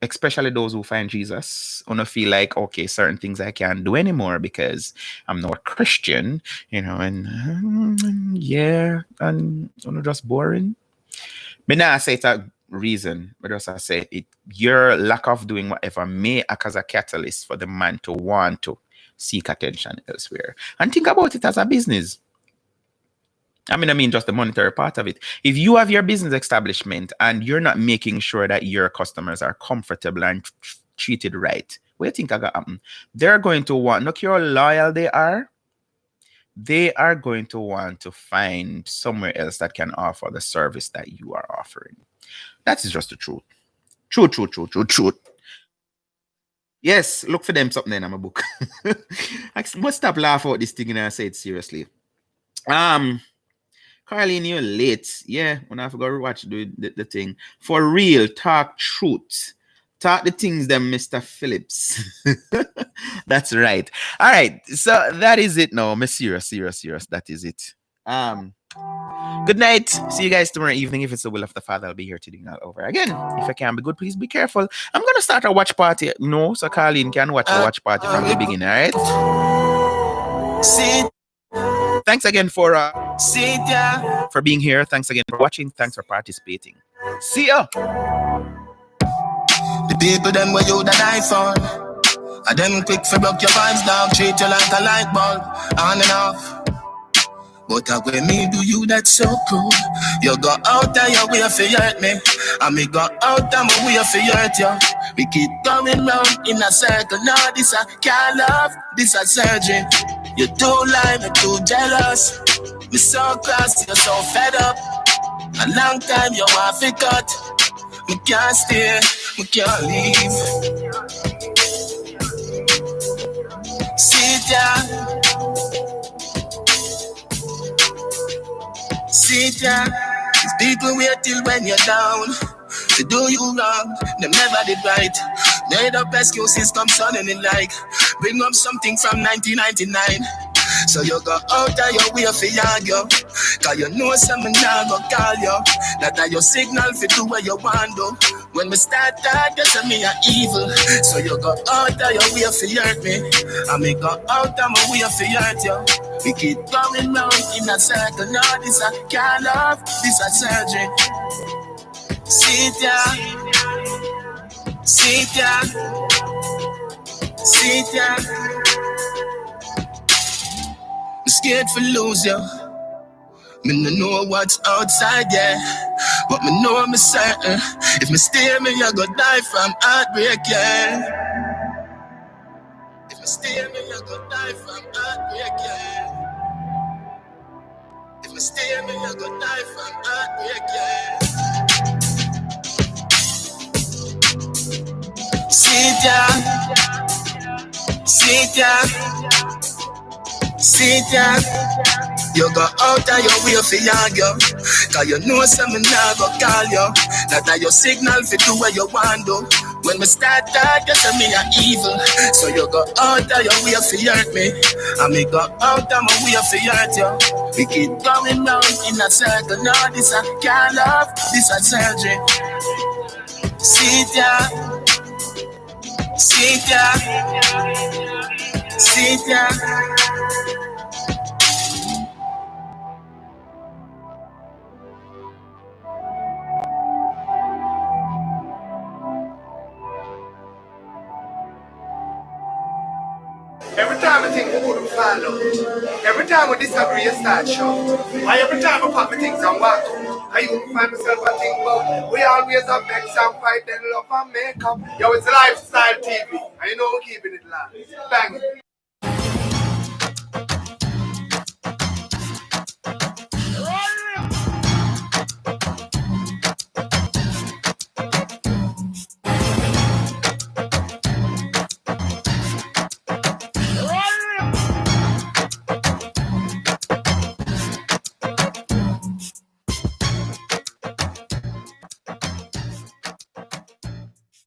especially those who find Jesus, who feel like, okay, certain things I can't do anymore because I'm not a Christian, you know, and yeah, and just boring. But now I say it's a reason, but also I say it, your lack of doing whatever may act as a catalyst for the man to want to seek attention elsewhere. And think about it as a business. I mean, just the monetary part of it. If you have your business establishment and you're not making sure that your customers are comfortable and treated right, what do you think are going to happen? They're going to want, look how loyal they are going to want to find somewhere else that can offer the service that you are offering. That is just the truth. Truth. Yes, look for them something in my book. I must stop laughing at this thing and I say it seriously. Carlene, you're late. Yeah, when I forgot to watch the thing. For real, talk truth. Talk the things them, Mr. Phillips. That's right. All right. So that is it now. Serious. That is it. Good night. See you guys tomorrow evening. If it's the will of the Father, I'll be here to do that over again. If I can be good, please be careful. I'm going to start a watch party. No, so Carlene can watch the watch party from the beginning. All right? See. Thanks again for being here. Thanks again for watching. Thanks for participating. See ya. The people them where you the knife on, and them quick for broke your vibes down, treat you like a light bulb, on and off. But when me do you that's so cool. You go out of your way for hurt me, and me go out of my way for hurt you. We keep going round in a circle. Now this a can't love, this a surgery. You too lie, me too jealous. Me so cross, you're so fed up. A long time you want to cut. Me can't stay, me can't leave. Sit down. Sit down. These people wait till when you're down. To do you wrong, them never did right. Made up excuses come suddenly like bring up something from 1999. So you go out of your way for argue, cause you know someone now go call you. That are your signal for do what you want do. When we start talking, you say me a evil. So you go out of your way for hurt me, and me go out of my way for hurt you. We keep going round in a circle. Now this a kind of, this a surgery. Sit ya, sit ya, sit ya. I'm scared for lose you. Me no know what's outside, yeah. But me know I'm certain. If me stay, me I go die from heartbreak, yeah. If me stay, me I go die from heartbreak, yeah. If me stay, me I go die from heartbreak, yeah. Sit ya, sit ya, sit ya. You go out of your way for argue, cause you know someone now go call you. That are your signal for do what you want do. When we start talking, you say me a evil. So you go out of your way for hurt me, and me go out of my way for hurt you. We keep going round in a circle. Now this a kind of, this a surgery. Sit ya, sit ya, sit ya. Every time I think we couldn't find out. Every time we disagree, you start shout. Why every time I pack my things and walk out, I even find myself and think about we always have vex and fight and love and make up. Yo, it's Lifestyle TV. And you know we're keeping it live. Bang it.